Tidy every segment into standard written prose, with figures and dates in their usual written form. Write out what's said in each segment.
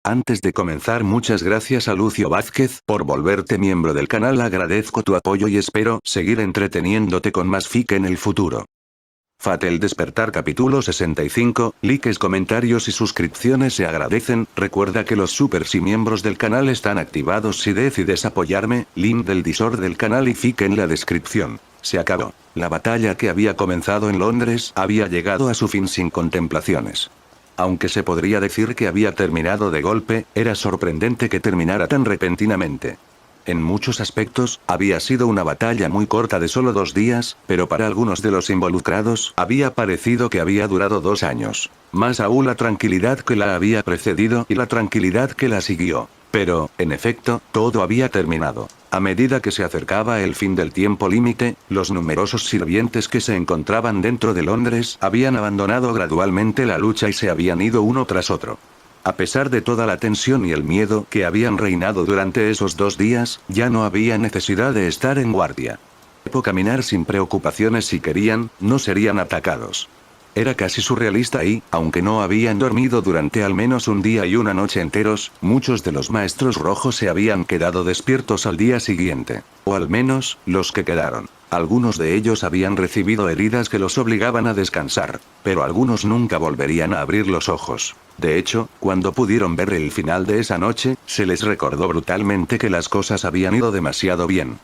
Antes de comenzar, muchas gracias a Lucio Vázquez por volverte miembro del canal. Agradezco tu apoyo y espero seguir entreteniéndote con más fic en el futuro. Fate el despertar capítulo 65, likes, comentarios y suscripciones se agradecen. Recuerda que los supers y miembros del canal están activados si decides apoyarme, link del Discord del canal y fic en la descripción. Se acabó. La batalla que había comenzado en Londres había llegado a su fin sin contemplaciones. Aunque se podría decir que había terminado de golpe, era sorprendente que terminara tan repentinamente. En muchos aspectos, había sido una batalla muy corta de solo 2 días, pero para algunos de los involucrados, había parecido que había durado 2 años. Más aún la tranquilidad que la había precedido y la tranquilidad que la siguió. Pero, en efecto, todo había terminado. A medida que se acercaba el fin del tiempo límite, los numerosos sirvientes que se encontraban dentro de Londres habían abandonado gradualmente la lucha y se habían ido uno tras otro. A pesar de toda la tensión y el miedo que habían reinado durante esos 2 días, ya no había necesidad de estar en guardia. Podían caminar sin preocupaciones si querían, no serían atacados. Era casi surrealista y, aunque no habían dormido durante al menos un día y una noche enteros, muchos de los maestros rojos se habían quedado despiertos al día siguiente. O al menos, los que quedaron. Algunos de ellos habían recibido heridas que los obligaban a descansar, pero algunos nunca volverían a abrir los ojos. De hecho, cuando pudieron ver el final de esa noche, se les recordó brutalmente que las cosas habían ido demasiado bien.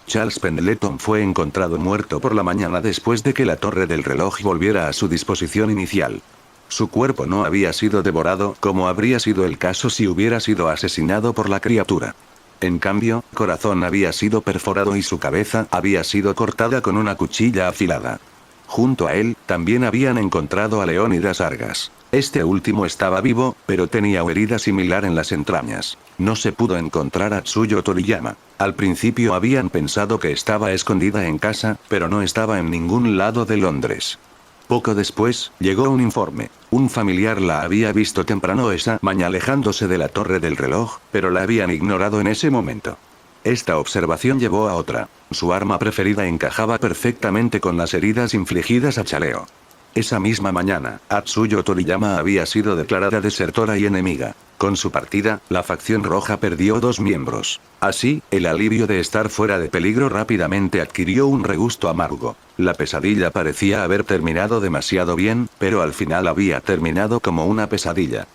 Charles Pendleton fue encontrado muerto por la mañana después de que la torre del reloj volviera a su disposición inicial. Su cuerpo no había sido devorado como habría sido el caso si hubiera sido asesinado por la criatura. En cambio, corazón había sido perforado y su cabeza había sido cortada con una cuchilla afilada. Junto a él, también habían encontrado a Leónidas Argas. Este último estaba vivo, pero tenía una herida similar en las entrañas. No se pudo encontrar a Tsuyo Toriyama. Al principio habían pensado que estaba escondida en casa, pero no estaba en ningún lado de Londres. Poco después, llegó un informe. Un familiar la había visto temprano esa mañana alejándose de la torre del reloj, pero la habían ignorado en ese momento. Esta observación llevó a otra. Su arma preferida encajaba perfectamente con las heridas infligidas a Chaleo. Esa misma mañana, Atsuyo Toriyama había sido declarada desertora y enemiga. Con su partida, la facción roja perdió 2 miembros. Así, el alivio de estar fuera de peligro rápidamente adquirió un regusto amargo. La pesadilla parecía haber terminado demasiado bien, pero al final había terminado como una pesadilla.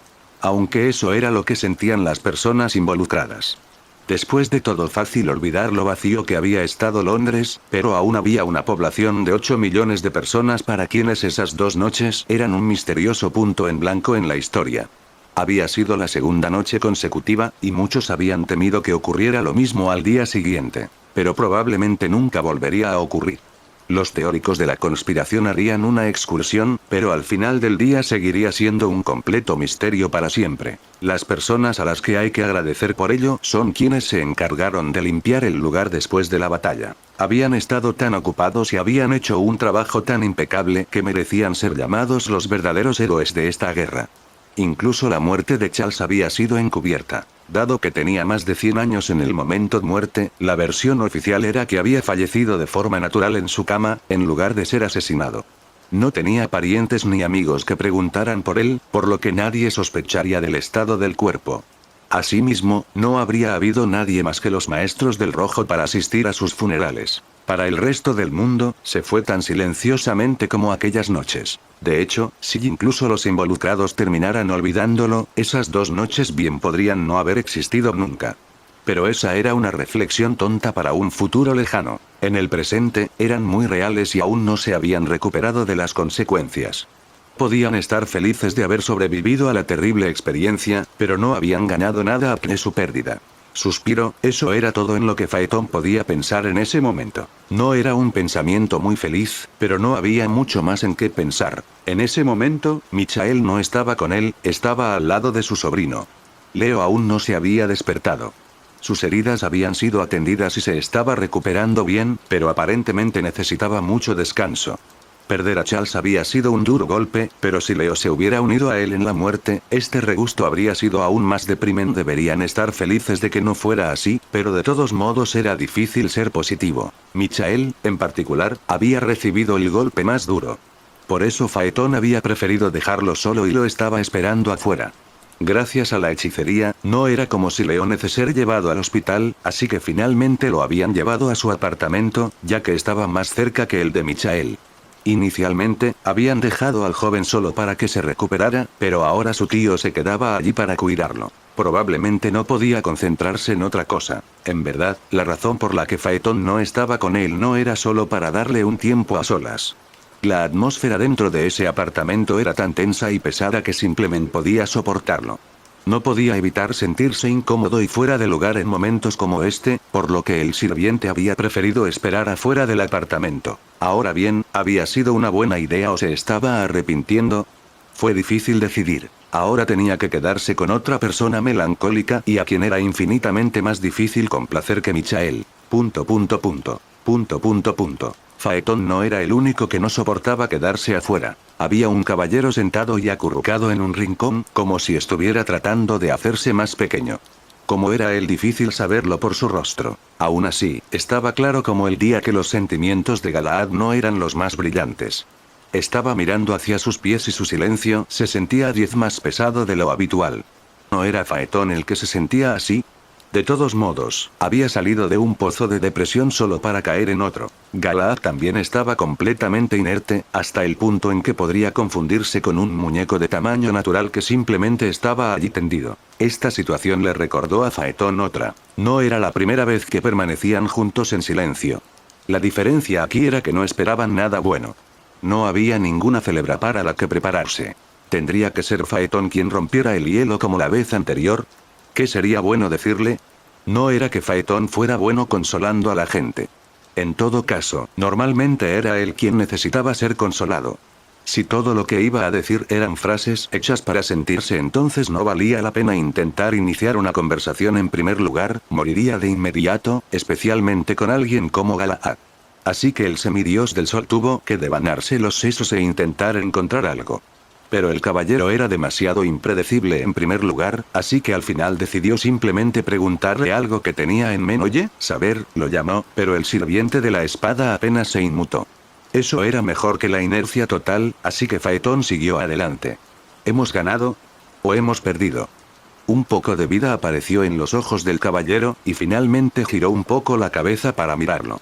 Aunque eso era lo que sentían las personas involucradas. Después de todo, fácil olvidar lo vacío que había estado Londres, pero aún había una población de 8 millones de personas para quienes esas 2 noches eran un misterioso punto en blanco en la historia. Había sido la segunda noche consecutiva, y muchos habían temido que ocurriera lo mismo al día siguiente. Pero probablemente nunca volvería a ocurrir. Los teóricos de la conspiración harían una excursión, pero al final del día seguiría siendo un completo misterio para siempre. Las personas a las que hay que agradecer por ello son quienes se encargaron de limpiar el lugar después de la batalla. Habían estado tan ocupados y habían hecho un trabajo tan impecable que merecían ser llamados los verdaderos héroes de esta guerra. Incluso la muerte de Charles había sido encubierta. Dado que tenía más de 100 años en el momento de muerte, la versión oficial era que había fallecido de forma natural en su cama, en lugar de ser asesinado. No tenía parientes ni amigos que preguntaran por él, por lo que nadie sospecharía del estado del cuerpo. Asimismo, no habría habido nadie más que los maestros del rojo para asistir a sus funerales. Para el resto del mundo, se fue tan silenciosamente como aquellas noches. De hecho, si incluso los involucrados terminaran olvidándolo, esas 2 noches bien podrían no haber existido nunca. Pero esa era una reflexión tonta para un futuro lejano. En el presente, eran muy reales y aún no se habían recuperado de las consecuencias. Podían estar felices de haber sobrevivido a la terrible experiencia, pero no habían ganado nada a su pérdida. Suspiro, eso era todo en lo que Phaeton podía pensar en ese momento. No era un pensamiento muy feliz, pero no había mucho más en qué pensar. En ese momento, Michael no estaba con él, estaba al lado de su sobrino. Leo aún no se había despertado. Sus heridas habían sido atendidas y se estaba recuperando bien, pero aparentemente necesitaba mucho descanso. Perder a Charles había sido un duro golpe, pero si Leo se hubiera unido a él en la muerte, este regusto habría sido aún más deprimente. Deberían estar felices de que no fuera así, pero de todos modos era difícil ser positivo. Michael, en particular, había recibido el golpe más duro. Por eso Phaeton había preferido dejarlo solo y lo estaba esperando afuera. Gracias a la hechicería, no era como si Leone ser llevado al hospital, así que finalmente lo habían llevado a su apartamento, ya que estaba más cerca que el de Michael. Inicialmente, habían dejado al joven solo para que se recuperara, pero ahora su tío se quedaba allí para cuidarlo. Probablemente no podía concentrarse en otra cosa. En verdad, la razón por la que Phaeton no estaba con él no era solo para darle un tiempo a solas. La atmósfera dentro de ese apartamento era tan tensa y pesada que simplemente podía soportarlo. No podía evitar sentirse incómodo y fuera de lugar en momentos como este, por lo que el sirviente había preferido esperar afuera del apartamento. Ahora bien, ¿había sido una buena idea o se estaba arrepintiendo? Fue difícil decidir. Ahora tenía que quedarse con otra persona melancólica y a quien era infinitamente más difícil complacer que Michael. Phaeton no era el único que no soportaba quedarse afuera. Había un caballero sentado y acurrucado en un rincón, como si estuviera tratando de hacerse más pequeño. Como era él difícil saberlo por su rostro. Aún así, estaba claro como el día que los sentimientos de Galaad no eran los más brillantes. Estaba mirando hacia sus pies y su silencio se sentía 10 más pesado de lo habitual. ¿No era Phaeton el que se sentía así? De todos modos, había salido de un pozo de depresión solo para caer en otro. Galaad también estaba completamente inerte, hasta el punto en que podría confundirse con un muñeco de tamaño natural que simplemente estaba allí tendido. Esta situación le recordó a Phaeton otra. No era la primera vez que permanecían juntos en silencio. La diferencia aquí era que no esperaban nada bueno. No había ninguna celebra para la que prepararse. ¿Tendría que ser Phaeton quien rompiera el hielo como la vez anterior? ¿Qué sería bueno decirle? No era que Phaeton fuera bueno consolando a la gente. En todo caso, normalmente era él quien necesitaba ser consolado. Si todo lo que iba a decir eran frases hechas para sentirse, entonces no valía la pena intentar iniciar una conversación. En primer lugar, moriría de inmediato, especialmente con alguien como Galaad. Así que el semidios del sol tuvo que devanarse los sesos e intentar encontrar algo. Pero el caballero era demasiado impredecible en primer lugar, así que al final decidió simplemente preguntarle algo que tenía en mente. Oye, saber, lo llamó, pero el sirviente de la espada apenas se inmutó. Eso era mejor que la inercia total, así que Phaeton siguió adelante. ¿Hemos ganado? ¿O hemos perdido? Un poco de vida apareció en los ojos del caballero, y finalmente giró un poco la cabeza para mirarlo.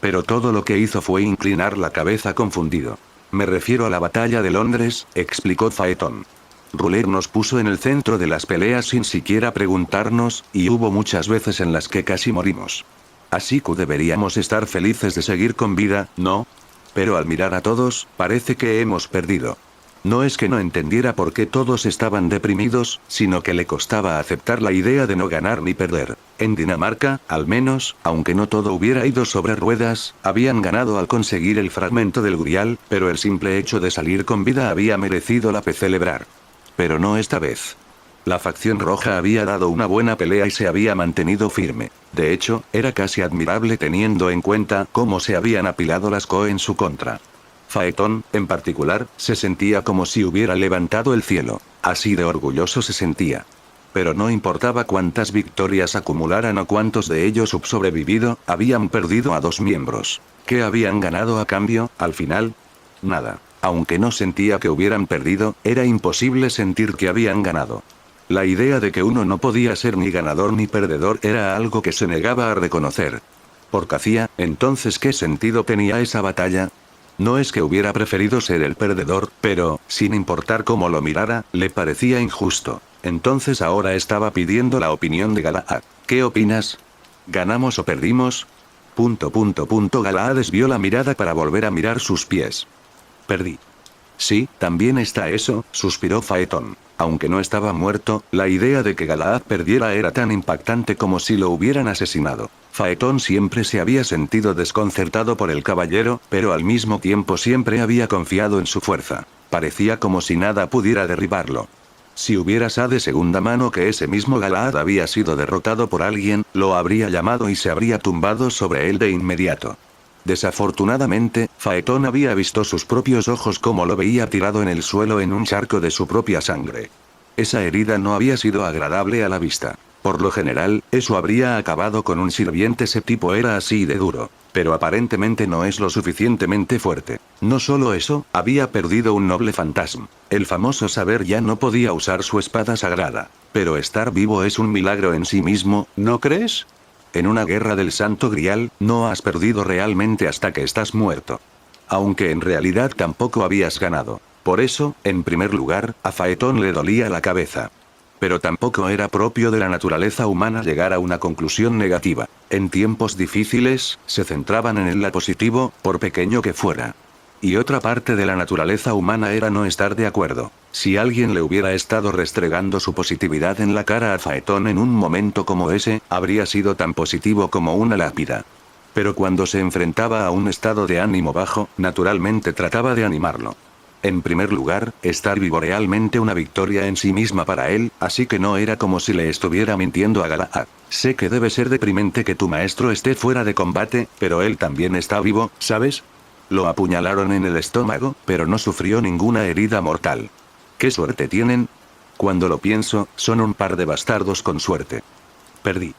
Pero todo lo que hizo fue inclinar la cabeza confundido. Me refiero a la batalla de Londres, explicó Phaeton. Ruler nos puso en el centro de las peleas sin siquiera preguntarnos, y hubo muchas veces en las que casi morimos. Así que deberíamos estar felices de seguir con vida, ¿no? Pero al mirar a todos, parece que hemos perdido. No es que no entendiera por qué todos estaban deprimidos, sino que le costaba aceptar la idea de no ganar ni perder. En Dinamarca, al menos, aunque no todo hubiera ido sobre ruedas, habían ganado al conseguir el fragmento del Grial, pero el simple hecho de salir con vida había merecido la pena celebrar. Pero no esta vez. La facción roja había dado una buena pelea y se había mantenido firme. De hecho, era casi admirable teniendo en cuenta cómo se habían apilado las Co en su contra. Phaeton, en particular, se sentía como si hubiera levantado el cielo. Así de orgulloso se sentía. Pero no importaba cuántas victorias acumularan o cuántos de ellos hubieran sobrevivido, habían perdido a 2 miembros. ¿Qué habían ganado a cambio, al final? Nada. Aunque no sentía que hubieran perdido, era imposible sentir que habían ganado. La idea de que uno no podía ser ni ganador ni perdedor era algo que se negaba a reconocer. Porque hacía, entonces, ¿qué sentido tenía esa batalla? No es que hubiera preferido ser el perdedor, pero, sin importar cómo lo mirara, le parecía injusto. Entonces ahora estaba pidiendo la opinión de Galaad. ¿Qué opinas? ¿Ganamos o perdimos? Galaad desvió la mirada para volver a mirar sus pies. Perdí. Sí, también está eso, suspiró Phaeton. Aunque no estaba muerto, la idea de que Galaad perdiera era tan impactante como si lo hubieran asesinado. Phaeton siempre se había sentido desconcertado por el caballero, pero al mismo tiempo siempre había confiado en su fuerza. Parecía como si nada pudiera derribarlo. Si hubiera sabido de segunda mano que ese mismo Galaad había sido derrotado por alguien, lo habría llamado y se habría tumbado sobre él de inmediato. Desafortunadamente, Phaeton había visto sus propios ojos como lo veía tirado en el suelo en un charco de su propia sangre. Esa herida no había sido agradable a la vista. Por lo general, eso habría acabado con un sirviente. Ese tipo era así de duro. Pero aparentemente no es lo suficientemente fuerte. No solo eso, había perdido un noble fantasma. El famoso saber ya no podía usar su espada sagrada. Pero estar vivo es un milagro en sí mismo, ¿no crees? En una guerra del Santo Grial, no has perdido realmente hasta que estás muerto. Aunque en realidad tampoco habías ganado. Por eso, en primer lugar, a Faetón le dolía la cabeza. Pero tampoco era propio de la naturaleza humana llegar a una conclusión negativa. En tiempos difíciles, se centraban en el lado positivo, por pequeño que fuera. Y otra parte de la naturaleza humana era no estar de acuerdo. Si alguien le hubiera estado restregando su positividad en la cara a Faetón en un momento como ese, habría sido tan positivo como una lápida. Pero cuando se enfrentaba a un estado de ánimo bajo, naturalmente trataba de animarlo. En primer lugar, estar vivo realmente una victoria en sí misma para él, así que no era como si le estuviera mintiendo a Galahad. Sé que debe ser deprimente que tu maestro esté fuera de combate, pero él también está vivo, ¿sabes? Lo apuñalaron en el estómago, pero no sufrió ninguna herida mortal. ¿Qué suerte tienen? Cuando lo pienso, son un par de bastardos con suerte. Perdí.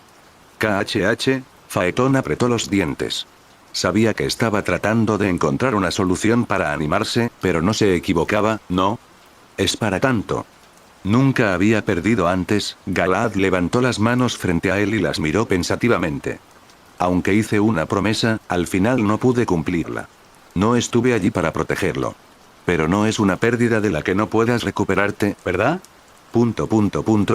KHH, Faetón apretó los dientes. Sabía que estaba tratando de encontrar una solución para animarse, pero no se equivocaba, ¿no? Es para tanto. Nunca había perdido antes. Galahad levantó las manos frente a él y las miró pensativamente. Aunque hice una promesa, al final no pude cumplirla. No estuve allí para protegerlo. Pero no es una pérdida de la que no puedas recuperarte, ¿verdad?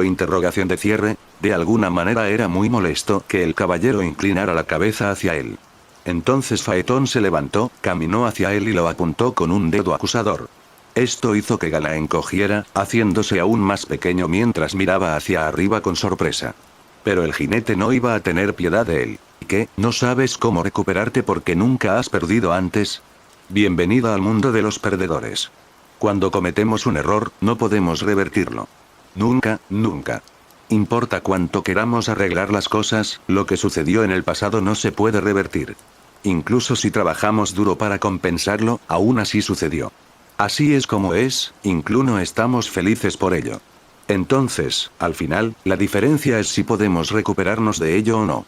Interrogación de cierre. De alguna manera era muy molesto que el caballero inclinara la cabeza hacia él. Entonces Faetón se levantó, caminó hacia él y lo apuntó con un dedo acusador. Esto hizo que Gala encogiera, haciéndose aún más pequeño mientras miraba hacia arriba con sorpresa. Pero el jinete no iba a tener piedad de él. ¿Qué? ¿No sabes cómo recuperarte porque nunca has perdido antes? Bienvenido al mundo de los perdedores. Cuando cometemos un error, no podemos revertirlo. Nunca, nunca. Importa cuánto queramos arreglar las cosas, lo que sucedió en el pasado no se puede revertir. Incluso si trabajamos duro para compensarlo, aún así sucedió. Así es como es, incluso no estamos felices por ello. Entonces, al final, la diferencia es si podemos recuperarnos de ello o no.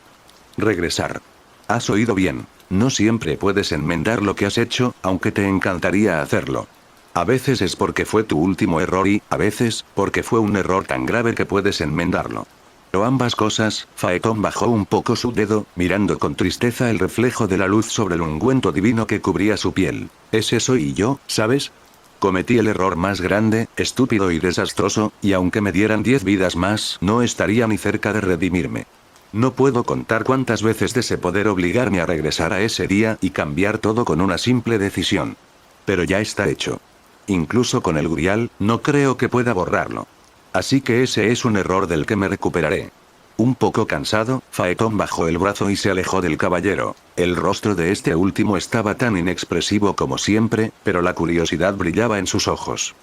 Regresar. Has oído bien. No siempre puedes enmendar lo que has hecho, aunque te encantaría hacerlo. A veces es porque fue tu último error y, a veces, porque fue un error tan grave que puedes enmendarlo. Pero ambas cosas. Faetón bajó un poco su dedo, mirando con tristeza el reflejo de la luz sobre el ungüento divino que cubría su piel. Ese soy yo, ¿sabes? Cometí el error más grande, estúpido y desastroso, y aunque me dieran 10 vidas más, no estaría ni cerca de redimirme. No puedo contar cuántas veces deseo poder obligarme a regresar a ese día y cambiar todo con una simple decisión. Pero ya está hecho. Incluso con el Grial, no creo que pueda borrarlo. Así que ese es un error del que me recuperaré. Un poco cansado, Faetón bajó el brazo y se alejó del caballero. El rostro de este último estaba tan inexpresivo como siempre, pero la curiosidad brillaba en sus ojos.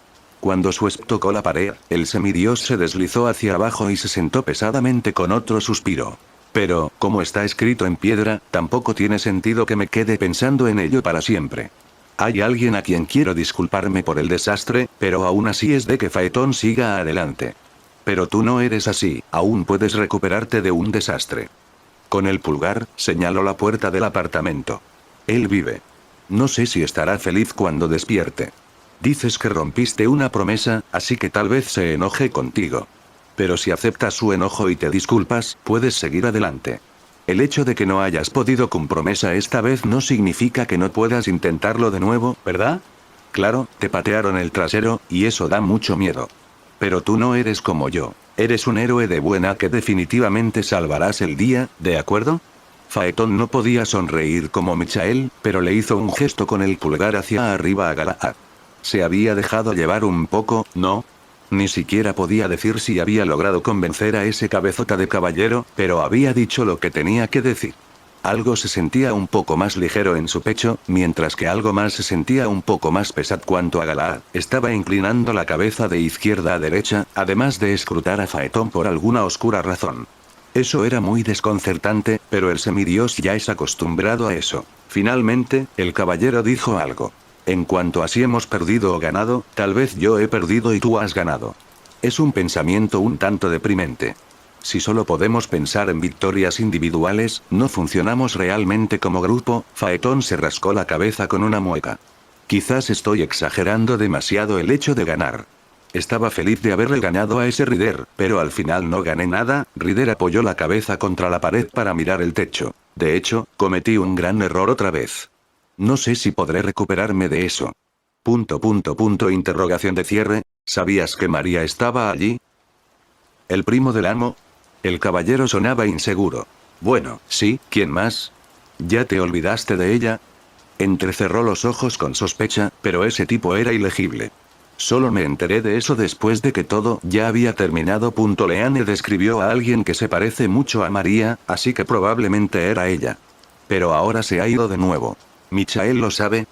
Cuando Suesp tocó la pared, el semidios se deslizó hacia abajo y se sentó pesadamente con otro suspiro. Pero, como está escrito en piedra, tampoco tiene sentido que me quede pensando en ello para siempre. Hay alguien a quien quiero disculparme por el desastre, pero aún así es de que Faetón siga adelante. Pero tú no eres así, aún puedes recuperarte de un desastre. Con el pulgar, señaló la puerta del apartamento. Él vive. No sé si estará feliz cuando despierte. Dices que rompiste una promesa, así que tal vez se enoje contigo. Pero si aceptas su enojo y te disculpas, puedes seguir adelante. El hecho de que no hayas podido con promesa esta vez no significa que no puedas intentarlo de nuevo, ¿verdad? Claro, te patearon el trasero, y eso da mucho miedo. Pero tú no eres como yo. Eres un héroe de buena que definitivamente salvarás el día, ¿de acuerdo? Faetón no podía sonreír como Michael, pero le hizo un gesto con el pulgar hacia arriba a Galahad. Se había dejado llevar un poco, ¿no? Ni siquiera podía decir si había logrado convencer a ese cabezota de caballero, pero había dicho lo que tenía que decir. Algo se sentía un poco más ligero en su pecho, mientras que algo más se sentía un poco más pesado cuanto a Galahad. Estaba inclinando la cabeza de izquierda a derecha, además de escrutar a Faetón por alguna oscura razón. Eso era muy desconcertante, pero el semidios ya es acostumbrado a eso. Finalmente, el caballero dijo algo. En cuanto a si hemos perdido o ganado, tal vez yo he perdido y tú has ganado. Es un pensamiento un tanto deprimente. Si solo podemos pensar en victorias individuales, no funcionamos realmente como grupo. Faetón se rascó la cabeza con una mueca. Quizás estoy exagerando demasiado el hecho de ganar. Estaba feliz de haberle ganado a ese Ryder, pero al final no gané nada. Ryder apoyó la cabeza contra la pared para mirar el techo. De hecho, cometí un gran error otra vez. No sé si podré recuperarme de eso. Interrogación de cierre. ¿Sabías que María estaba allí? ¿El primo del amo? El caballero sonaba inseguro. Bueno, sí, ¿quién más? ¿Ya te olvidaste de ella? Entrecerró los ojos con sospecha, pero ese tipo era ilegible. Solo me enteré de eso después de que todo ya había terminado. Leanne describió a alguien que se parece mucho a María, así que probablemente era ella. Pero ahora se ha ido de nuevo. ¿Michael lo sabe?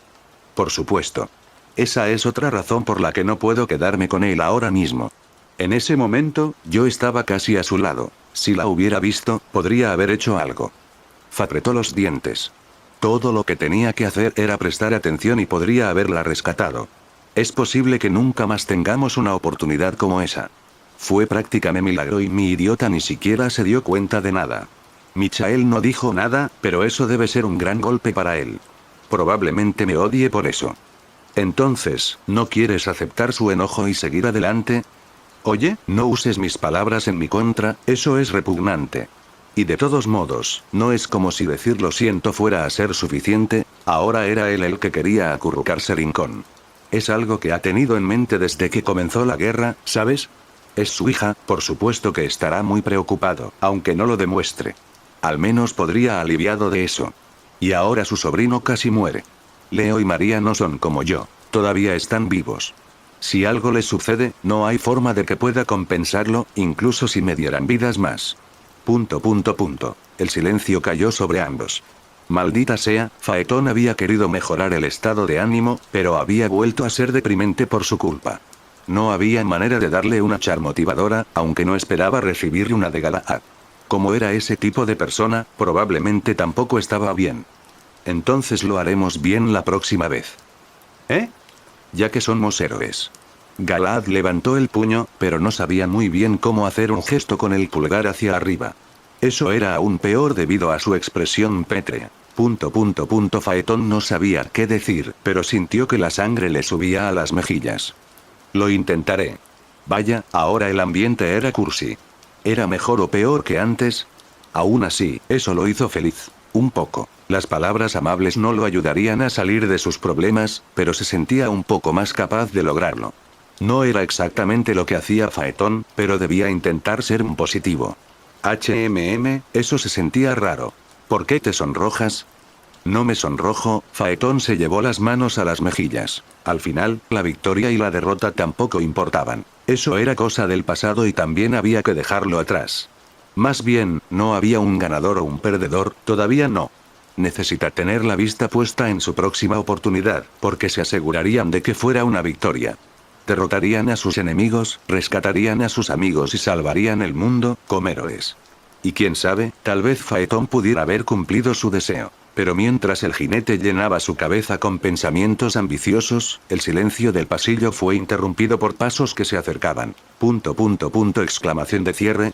Por supuesto. Esa es otra razón por la que no puedo quedarme con él ahora mismo. En ese momento, yo estaba casi a su lado. Si la hubiera visto, podría haber hecho algo. Apretó los dientes. Todo lo que tenía que hacer era prestar atención y podría haberla rescatado. Es posible que nunca más tengamos una oportunidad como esa. Fue prácticamente milagro y mi idiota ni siquiera se dio cuenta de nada. Michael no dijo nada, pero eso debe ser un gran golpe para él. Probablemente me odie por eso. Entonces, ¿no quieres aceptar su enojo y seguir adelante? Oye, no uses mis palabras en mi contra, eso es repugnante. Y de todos modos, no es como si decir lo siento fuera a ser suficiente. Ahora era él el que quería acurrucarse rincón. Es algo que ha tenido en mente desde que comenzó la guerra, ¿sabes? Es su hija, por supuesto que estará muy preocupado, aunque no lo demuestre. Al menos podría aliviado de eso. Y ahora su sobrino casi muere. Leo y María no son como yo, todavía están vivos. Si algo les sucede, no hay forma de que pueda compensarlo, incluso si me dieran vidas más. El silencio cayó sobre ambos. Maldita sea, Phaeton había querido mejorar el estado de ánimo, pero había vuelto a ser deprimente por su culpa. No había manera de darle una char motivadora, aunque no esperaba recibir una de Galahad. Como era ese tipo de persona, probablemente tampoco estaba bien. Entonces lo haremos bien la próxima vez. ¿Eh? Ya que somos héroes. Galahad levantó el puño, pero no sabía muy bien cómo hacer un gesto con el pulgar hacia arriba. Eso era aún peor debido a su expresión pétrea. Phaeton no sabía qué decir, pero sintió que la sangre le subía a las mejillas. Lo intentaré. Vaya, ahora el ambiente era cursi. ¿Era mejor o peor que antes? Aún así, eso lo hizo feliz. Un poco. Las palabras amables no lo ayudarían a salir de sus problemas, pero se sentía un poco más capaz de lograrlo. No era exactamente lo que hacía Phaeton, pero debía intentar ser un positivo. Eso se sentía raro. ¿Por qué te sonrojas? No me sonrojo. Phaeton se llevó las manos a las mejillas. Al final, la victoria y la derrota tampoco importaban. Eso era cosa del pasado y también había que dejarlo atrás. Más bien, no había un ganador o un perdedor, todavía no. Necesita tener la vista puesta en su próxima oportunidad, porque se asegurarían de que fuera una victoria. Derrotarían a sus enemigos, rescatarían a sus amigos y salvarían el mundo, como héroes. Y quién sabe, tal vez Phaeton pudiera haber cumplido su deseo. Pero mientras el jinete llenaba su cabeza con pensamientos ambiciosos, el silencio del pasillo fue interrumpido por pasos que se acercaban. Exclamación de cierre.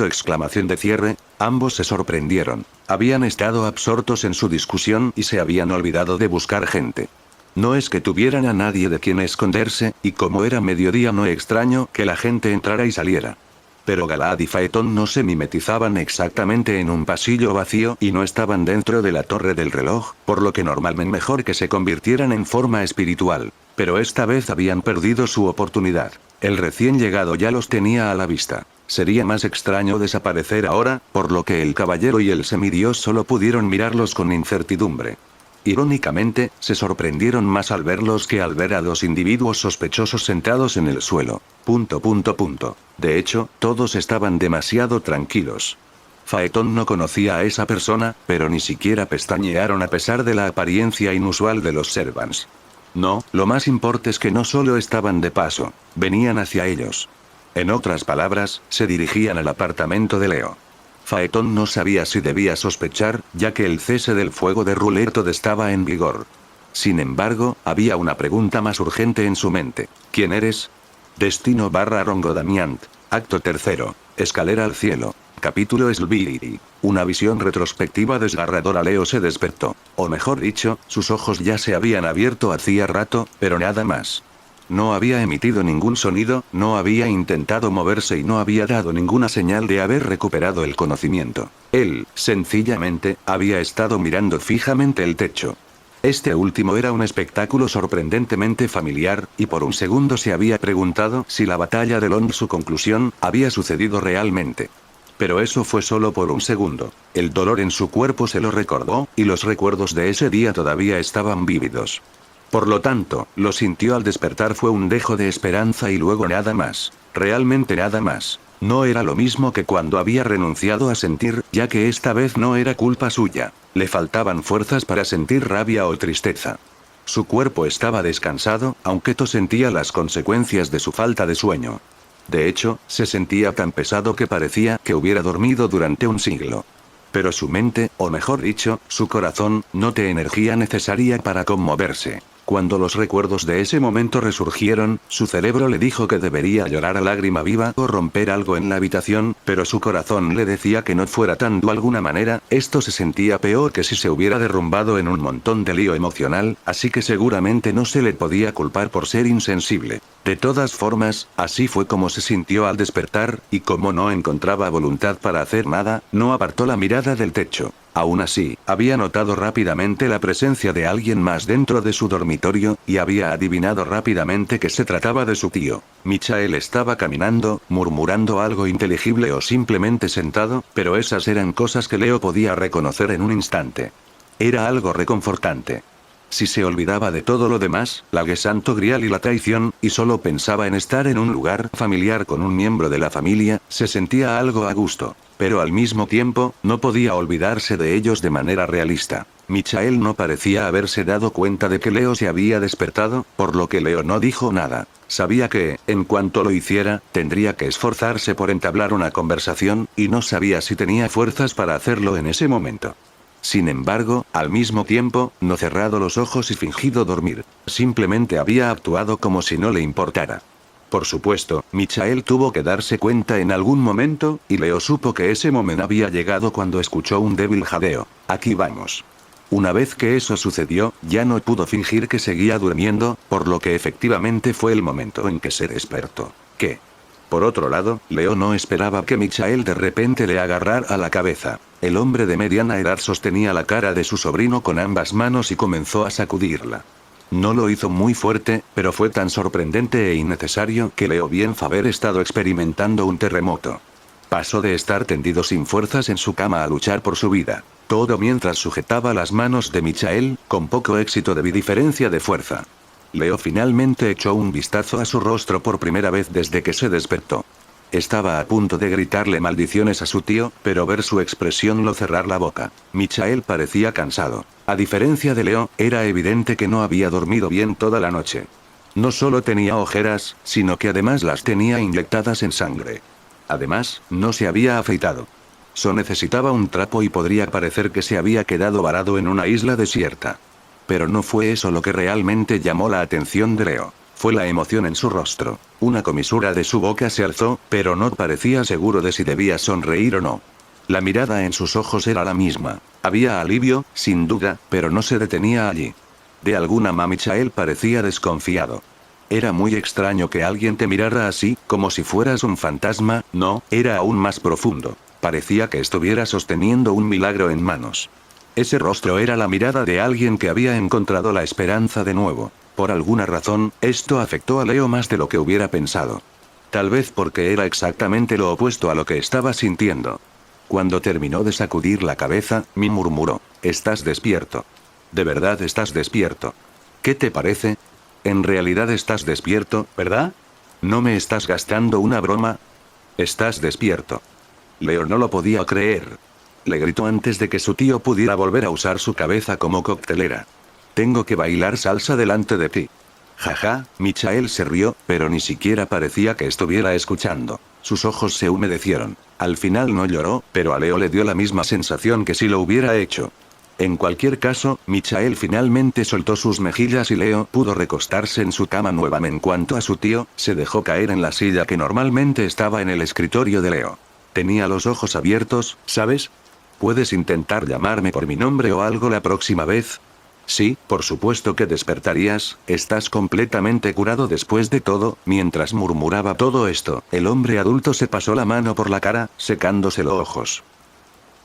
Exclamación de cierre. Ambos se sorprendieron. Habían estado absortos en su discusión y se habían olvidado de buscar gente. No es que tuvieran a nadie de quien esconderse, y como era mediodía no extraño que la gente entrara y saliera. Pero Galahad y Phaeton no se mimetizaban exactamente en un pasillo vacío y no estaban dentro de la torre del reloj, por lo que normalmente mejor que se convirtieran en forma espiritual. Pero esta vez habían perdido su oportunidad. El recién llegado ya los tenía a la vista. Sería más extraño desaparecer ahora, por lo que el caballero y el semidios solo pudieron mirarlos con incertidumbre. Irónicamente, se sorprendieron más al verlos que al ver a dos individuos sospechosos sentados en el suelo. De hecho, todos estaban demasiado tranquilos. Phaeton no conocía a esa persona, pero ni siquiera pestañearon a pesar de la apariencia inusual de los Servants. No, lo más importante es que no solo estaban de paso, venían hacia ellos. En otras palabras, se dirigían al apartamento de Leo. Phaeton no sabía si debía sospechar, ya que el cese del fuego de Rulertod estaba en vigor. Sin embargo, había una pregunta más urgente en su mente. ¿Quién eres? Destino Rongo Damiant. Acto tercero. Escalera al cielo. Capítulo Sbirri. Una visión retrospectiva desgarradora. Leo se despertó. O mejor dicho, sus ojos ya se habían abierto hacía rato, pero nada más. No había emitido ningún sonido, no había intentado moverse y no había dado ninguna señal de haber recuperado el conocimiento. Él, sencillamente, había estado mirando fijamente el techo. Este último era un espectáculo sorprendentemente familiar, y por un segundo se había preguntado si la batalla de Lon, su conclusión, había sucedido realmente. Pero eso fue solo por un segundo. El dolor en su cuerpo se lo recordó, y los recuerdos de ese día todavía estaban vívidos. Por lo tanto, lo sintió al despertar fue un dejo de esperanza y luego nada más. Realmente nada más. No era lo mismo que cuando había renunciado a sentir, ya que esta vez no era culpa suya. Le faltaban fuerzas para sentir rabia o tristeza. Su cuerpo estaba descansado, aunque sentía las consecuencias de su falta de sueño. De hecho, se sentía tan pesado que parecía que hubiera dormido durante un siglo. Pero su mente, o mejor dicho, su corazón, no tenía energía necesaria para conmoverse. Cuando los recuerdos de ese momento resurgieron, su cerebro le dijo que debería llorar a lágrima viva o romper algo en la habitación, pero su corazón le decía que no fuera tan de alguna manera, esto se sentía peor que si se hubiera derrumbado en un montón de lío emocional, así que seguramente no se le podía culpar por ser insensible. De todas formas, así fue como se sintió al despertar, y como no encontraba voluntad para hacer nada, no apartó la mirada del techo. Aún así, había notado rápidamente la presencia de alguien más dentro de su dormitorio, y había adivinado rápidamente que se trataba de su tío. Michael estaba caminando, murmurando algo inteligible o simplemente sentado, pero esas eran cosas que Leo podía reconocer en un instante. Era algo reconfortante. Si se olvidaba de todo lo demás, la santo grial y la traición, y solo pensaba en estar en un lugar familiar con un miembro de la familia, se sentía algo a gusto. Pero al mismo tiempo, no podía olvidarse de ellos de manera realista. Michael no parecía haberse dado cuenta de que Leo se había despertado, por lo que Leo no dijo nada. Sabía que, en cuanto lo hiciera, tendría que esforzarse por entablar una conversación, y no sabía si tenía fuerzas para hacerlo en ese momento. Sin embargo, al mismo tiempo, no cerrado los ojos y fingido dormir. Simplemente había actuado como si no le importara. Por supuesto, Michael tuvo que darse cuenta en algún momento, y Leo supo que ese momento había llegado cuando escuchó un débil jadeo. Aquí vamos. Una vez que eso sucedió, ya no pudo fingir que seguía durmiendo, por lo que efectivamente fue el momento en que se despertó. ¿Qué? Por otro lado, Leo no esperaba que Michael de repente le agarrara la cabeza. El hombre de mediana edad sostenía la cara de su sobrino con ambas manos y comenzó a sacudirla. No lo hizo muy fuerte, pero fue tan sorprendente e innecesario que Leo bien haber estado experimentando un terremoto. Pasó de estar tendido sin fuerzas en su cama a luchar por su vida. Todo mientras sujetaba las manos de Michael, con poco éxito debido a diferencia de fuerza. Leo finalmente echó un vistazo a su rostro por primera vez desde que se despertó. Estaba a punto de gritarle maldiciones a su tío, pero ver su expresión lo cerrar la boca. Michael parecía cansado. A diferencia de Leo, era evidente que no había dormido bien toda la noche. No solo tenía ojeras, sino que además las tenía inyectadas en sangre. Además, no se había afeitado. Necesitaba un trapo y podría parecer que se había quedado varado en una isla desierta. Pero no fue eso lo que realmente llamó la atención de Leo. Fue la emoción en su rostro. Una comisura de su boca se alzó, pero no parecía seguro de si debía sonreír o no. La mirada en sus ojos era la misma. Había alivio, sin duda, pero no se detenía allí. De alguna manera Michael parecía desconfiado. Era muy extraño que alguien te mirara así, como si fueras un fantasma, no, era aún más profundo. Parecía que estuviera sosteniendo un milagro en manos. Ese rostro era la mirada de alguien que había encontrado la esperanza de nuevo. Por alguna razón, esto afectó a Leo más de lo que hubiera pensado. Tal vez porque era exactamente lo opuesto a lo que estaba sintiendo. Cuando terminó de sacudir la cabeza, me murmuró: «Estás despierto. De verdad estás despierto. ¿Qué te parece? En realidad estás despierto, ¿verdad? ¿No me estás gastando una broma? Estás despierto». Leo no lo podía creer. Le gritó antes de que su tío pudiera volver a usar su cabeza como coctelera. «Tengo que bailar salsa delante de ti». Jaja, Michael se rió, pero ni siquiera parecía que estuviera escuchando. Sus ojos se humedecieron. Al final no lloró, pero a Leo le dio la misma sensación que si lo hubiera hecho. En cualquier caso, Michael finalmente soltó sus mejillas y Leo pudo recostarse en su cama nuevamente. En cuanto a su tío, se dejó caer en la silla que normalmente estaba en el escritorio de Leo. Tenía los ojos abiertos, ¿sabes? ¿Puedes intentar llamarme por mi nombre o algo la próxima vez? Sí, por supuesto que despertarías, estás completamente curado después de todo. Mientras murmuraba todo esto, el hombre adulto se pasó la mano por la cara, secándose los ojos.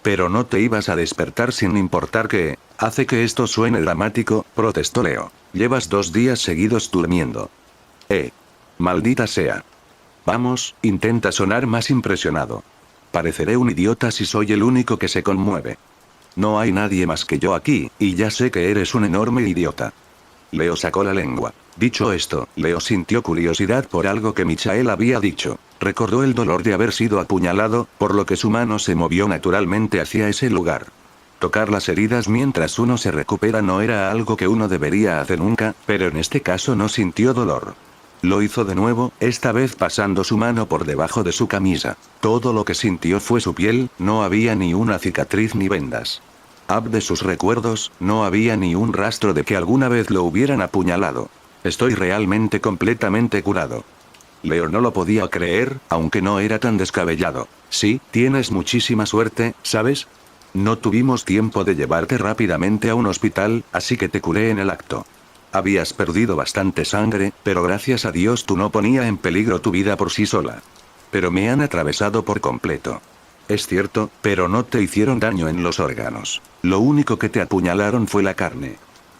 Pero no te ibas a despertar sin importar que... Hace que esto suene dramático, protestó Leo. Llevas 2 días seguidos durmiendo. Maldita sea. Vamos, intenta sonar más impresionado. Pareceré un idiota si soy el único que se conmueve. No hay nadie más que yo aquí, y ya sé que eres un enorme idiota. Leo sacó la lengua. Dicho esto, Leo sintió curiosidad por algo que Michael había dicho. Recordó el dolor de haber sido apuñalado, por lo que su mano se movió naturalmente hacia ese lugar. Tocar las heridas mientras uno se recupera no era algo que uno debería hacer nunca, pero en este caso no sintió dolor. Lo hizo de nuevo, esta vez pasando su mano por debajo de su camisa. Todo lo que sintió fue su piel, no había ni una cicatriz ni vendas. De sus recuerdos, no había ni un rastro de que alguna vez lo hubieran apuñalado. Estoy realmente completamente curado. Leo no lo podía creer, aunque no era tan descabellado. Sí, tienes muchísima suerte, ¿sabes? No tuvimos tiempo de llevarte rápidamente a un hospital, así que te curé en el acto. Habías perdido bastante sangre, pero gracias a Dios tú no ponía en peligro tu vida por sí sola. Pero me han atravesado por completo. Es cierto, pero no te hicieron daño en los órganos. Lo único que te apuñalaron fue la carne.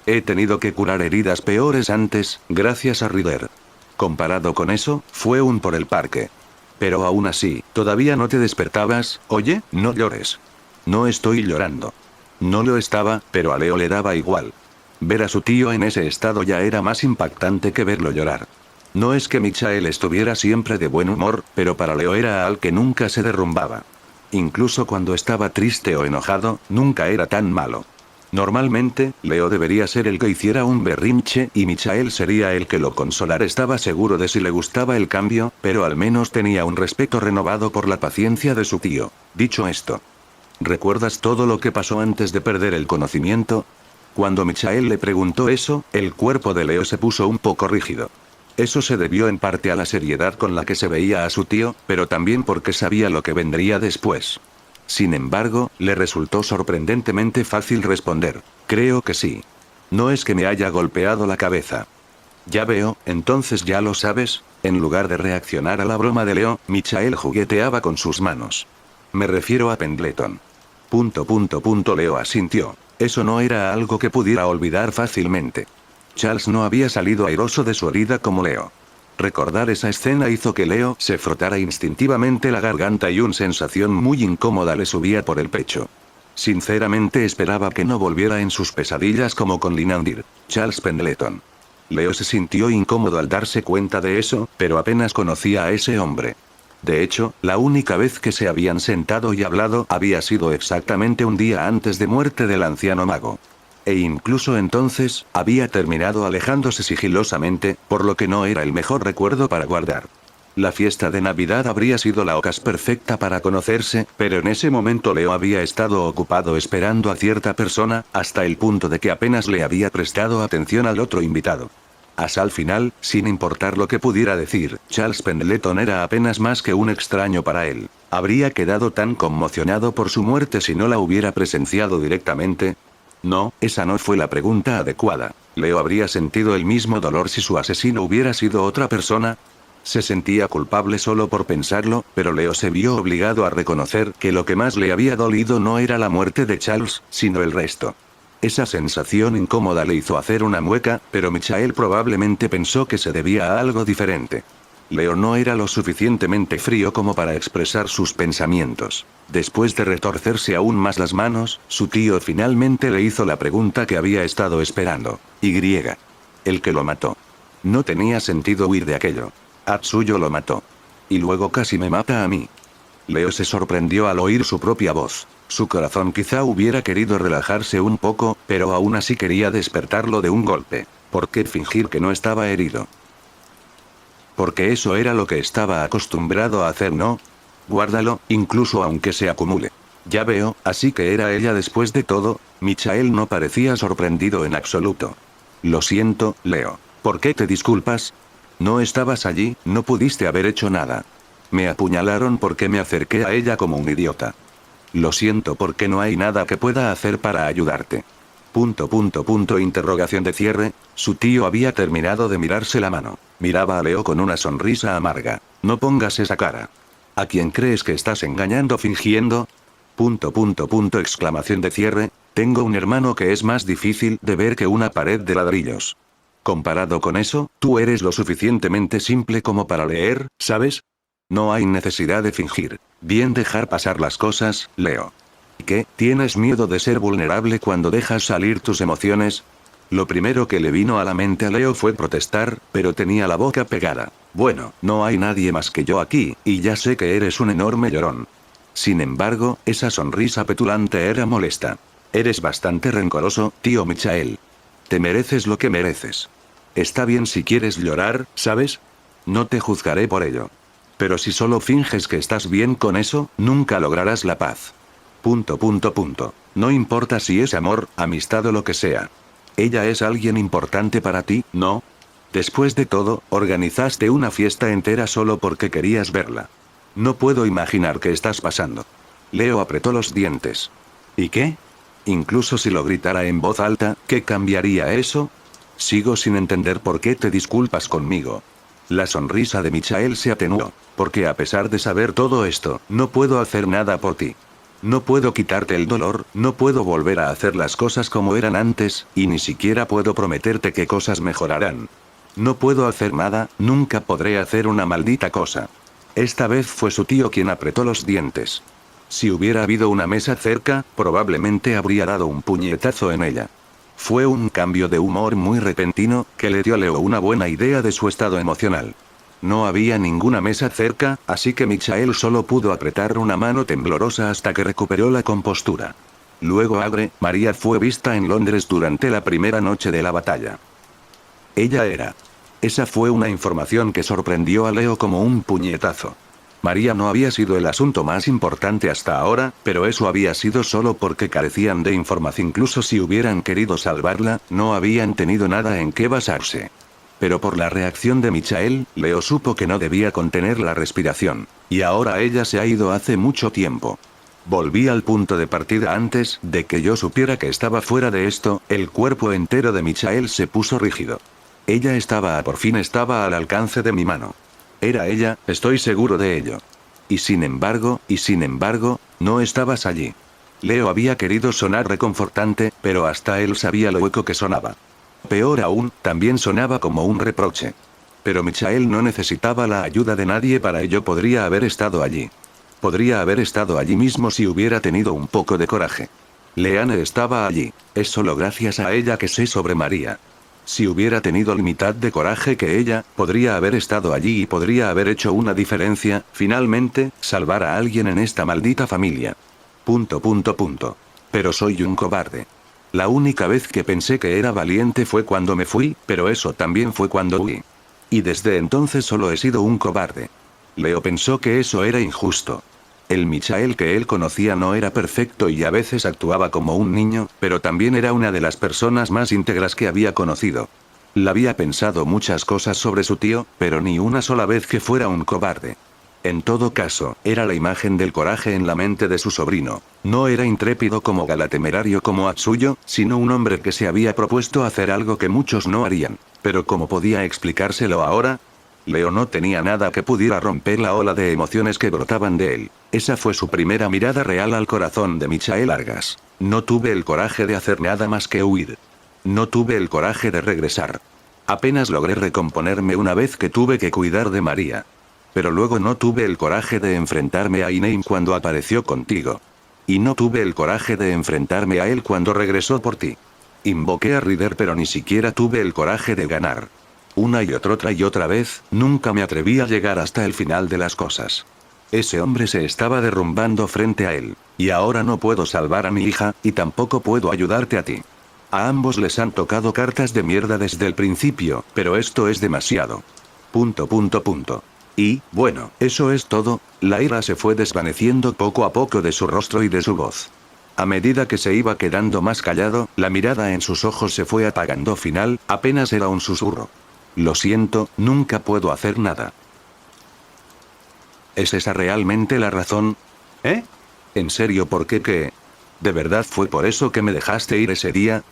He tenido que curar heridas peores antes, gracias a Ryder. Comparado con eso, fue un por el parque. Pero aún así, todavía no te despertabas. Oye, no llores. No estoy llorando. No lo estaba, pero a Leo le daba igual. Ver a su tío en ese estado ya era más impactante que verlo llorar. No es que Michael estuviera siempre de buen humor, pero para Leo era al que nunca se derrumbaba. Incluso cuando estaba triste o enojado, nunca era tan malo. Normalmente, Leo debería ser el que hiciera un berrinche y Michael sería el que lo consolara. Estaba seguro de si le gustaba el cambio, pero al menos tenía un respeto renovado por la paciencia de su tío. Dicho esto, ¿recuerdas todo lo que pasó antes de perder el conocimiento? Cuando Michael le preguntó eso, el cuerpo de Leo se puso un poco rígido. Eso se debió en parte a la seriedad con la que se veía a su tío, pero también porque sabía lo que vendría después. Sin embargo, le resultó sorprendentemente fácil responder. Creo que sí. No es que me haya golpeado la cabeza. Ya veo, entonces ya lo sabes. En lugar de reaccionar a la broma de Leo, Michael jugueteaba con sus manos. Me refiero a Pendleton. Leo asintió. Eso no era algo que pudiera olvidar fácilmente. Charles no había salido airoso de su herida como Leo. Recordar esa escena hizo que Leo se frotara instintivamente la garganta y una sensación muy incómoda le subía por el pecho. Sinceramente esperaba que no volviera en sus pesadillas como con Linandir. Charles Pendleton. Leo se sintió incómodo al darse cuenta de eso, pero apenas conocía a ese hombre. De hecho, la única vez que se habían sentado y hablado había sido exactamente un día antes de muerte del anciano mago. E incluso entonces, había terminado alejándose sigilosamente, por lo que no era el mejor recuerdo para guardar. La fiesta de Navidad habría sido la ocasión perfecta para conocerse, pero en ese momento Leo había estado ocupado esperando a cierta persona, hasta el punto de que apenas le había prestado atención al otro invitado. Hasta al final, sin importar lo que pudiera decir, Charles Pendleton era apenas más que un extraño para él. ¿Habría quedado tan conmocionado por su muerte si no la hubiera presenciado directamente? No, esa no fue la pregunta adecuada. ¿Leo habría sentido el mismo dolor si su asesino hubiera sido otra persona? Se sentía culpable solo por pensarlo, pero Leo se vio obligado a reconocer que lo que más le había dolido no era la muerte de Charles, sino el resto. Esa sensación incómoda le hizo hacer una mueca, pero Michael probablemente pensó que se debía a algo diferente. Leo no era lo suficientemente frío como para expresar sus pensamientos. Después de retorcerse aún más las manos, su tío finalmente le hizo la pregunta que había estado esperando. El que lo mató. No tenía sentido huir de aquello. Atsuyo lo mató. Y luego casi me mata a mí. Leo se sorprendió al oír su propia voz. Su corazón quizá hubiera querido relajarse un poco, pero aún así quería despertarlo de un golpe. ¿Por qué fingir que no estaba herido? Porque eso era lo que estaba acostumbrado a hacer, ¿no? Guárdalo, incluso aunque se acumule. Ya veo, así que era ella después de todo. Michael no parecía sorprendido en absoluto. Lo siento, Leo. ¿Por qué te disculpas? No estabas allí, no pudiste haber hecho nada. Me apuñalaron porque me acerqué a ella como un idiota. Lo siento porque no hay nada que pueda hacer para ayudarte. Interrogación de cierre. Su tío había terminado de mirarse la mano. Miraba a Leo con una sonrisa amarga. No pongas esa cara. ¿A quién crees que estás engañando fingiendo? Exclamación de cierre. Tengo un hermano que es más difícil de ver que una pared de ladrillos. Comparado con eso, tú eres lo suficientemente simple como para leer, ¿sabes? No hay necesidad de fingir. Bien dejar pasar las cosas, Leo. ¿Qué? ¿Tienes miedo de ser vulnerable cuando dejas salir tus emociones? Lo primero que le vino a la mente a Leo fue protestar, pero tenía la boca pegada. Bueno, no hay nadie más que yo aquí, y ya sé que eres un enorme llorón. Sin embargo, esa sonrisa petulante era molesta. Eres bastante rencoroso, tío Michael. Te mereces lo que mereces. Está bien si quieres llorar, ¿sabes? No te juzgaré por ello. Pero si solo finges que estás bien con eso, nunca lograrás la paz. No importa si es amor, amistad o lo que sea. Ella es alguien importante para ti, ¿no? Después de todo, organizaste una fiesta entera solo porque querías verla. No puedo imaginar qué estás pasando. Leo apretó los dientes. ¿Y qué? Incluso si lo gritara en voz alta, ¿qué cambiaría eso? Sigo sin entender por qué te disculpas conmigo. La sonrisa de Michael se atenuó, porque a pesar de saber todo esto, no puedo hacer nada por ti. No puedo quitarte el dolor, no puedo volver a hacer las cosas como eran antes, y ni siquiera puedo prometerte que cosas mejorarán. No puedo hacer nada, nunca podré hacer una maldita cosa. Esta vez fue su tío quien apretó los dientes. Si hubiera habido una mesa cerca, probablemente habría dado un puñetazo en ella. Fue un cambio de humor muy repentino, que le dio a Leo una buena idea de su estado emocional. No había ninguna mesa cerca, así que Michael solo pudo apretar una mano temblorosa hasta que recuperó la compostura. Luego María fue vista en Londres durante la primera noche de la batalla. Ella era. Esa fue una información que sorprendió a Leo como un puñetazo. María no había sido el asunto más importante hasta ahora, pero eso había sido solo porque carecían de información. Incluso si hubieran querido salvarla, no habían tenido nada en qué basarse. Pero por la reacción de Michael, Leo supo que no debía contener la respiración. Y ahora ella se ha ido hace mucho tiempo. Volví al punto de partida antes de que yo supiera que estaba fuera de esto. El cuerpo entero de Michael se puso rígido. Ella por fin estaba al alcance de mi mano. Era ella, estoy seguro de ello. Y sin embargo, no estabas allí. Leo había querido sonar reconfortante, pero hasta él sabía lo hueco que sonaba. Peor aún, también sonaba como un reproche. Pero Michael no necesitaba la ayuda de nadie para ello. Podría haber estado allí. Podría haber estado allí mismo si hubiera tenido un poco de coraje. Leanne estaba allí. Es solo gracias a ella que sé sobre María. Si hubiera tenido la mitad de coraje que ella, podría haber estado allí y podría haber hecho una diferencia, finalmente, salvar a alguien en esta maldita familia. Pero soy un cobarde. La única vez que pensé que era valiente fue cuando me fui, pero eso también fue cuando huí. Y desde entonces solo he sido un cobarde. Leo pensó que eso era injusto. El Michael que él conocía no era perfecto y a veces actuaba como un niño, pero también era una de las personas más íntegras que había conocido. Le había pensado muchas cosas sobre su tío, pero ni una sola vez que fuera un cobarde. En todo caso, era la imagen del coraje en la mente de su sobrino. No era intrépido como temerario como Atsuyo, sino un hombre que se había propuesto hacer algo que muchos no harían. Pero ¿cómo podía explicárselo ahora? Leo no tenía nada que pudiera romper la ola de emociones que brotaban de él. Esa fue su primera mirada real al corazón de Michael Argas. No tuve el coraje de hacer nada más que huir. No tuve el coraje de regresar. Apenas logré recomponerme una vez que tuve que cuidar de María. Pero luego no tuve el coraje de enfrentarme a Ine cuando apareció contigo. Y no tuve el coraje de enfrentarme a él cuando regresó por ti. Invoqué a Ryder pero ni siquiera tuve el coraje de ganar. Una y otra vez, nunca me atreví a llegar hasta el final de las cosas. Ese hombre se estaba derrumbando frente a él. Y ahora no puedo salvar a mi hija, y tampoco puedo ayudarte a ti. A ambos les han tocado cartas de mierda desde el principio, pero esto es demasiado. Y, bueno, eso es todo. La ira se fue desvaneciendo poco a poco de su rostro y de su voz. A medida que se iba quedando más callado, la mirada en sus ojos se fue apagando. Apenas era un susurro. Lo siento, nunca puedo hacer nada. ¿Es esa realmente la razón? ¿Eh? ¿En serio por qué qué? ¿De verdad fue por eso que me dejaste ir ese día?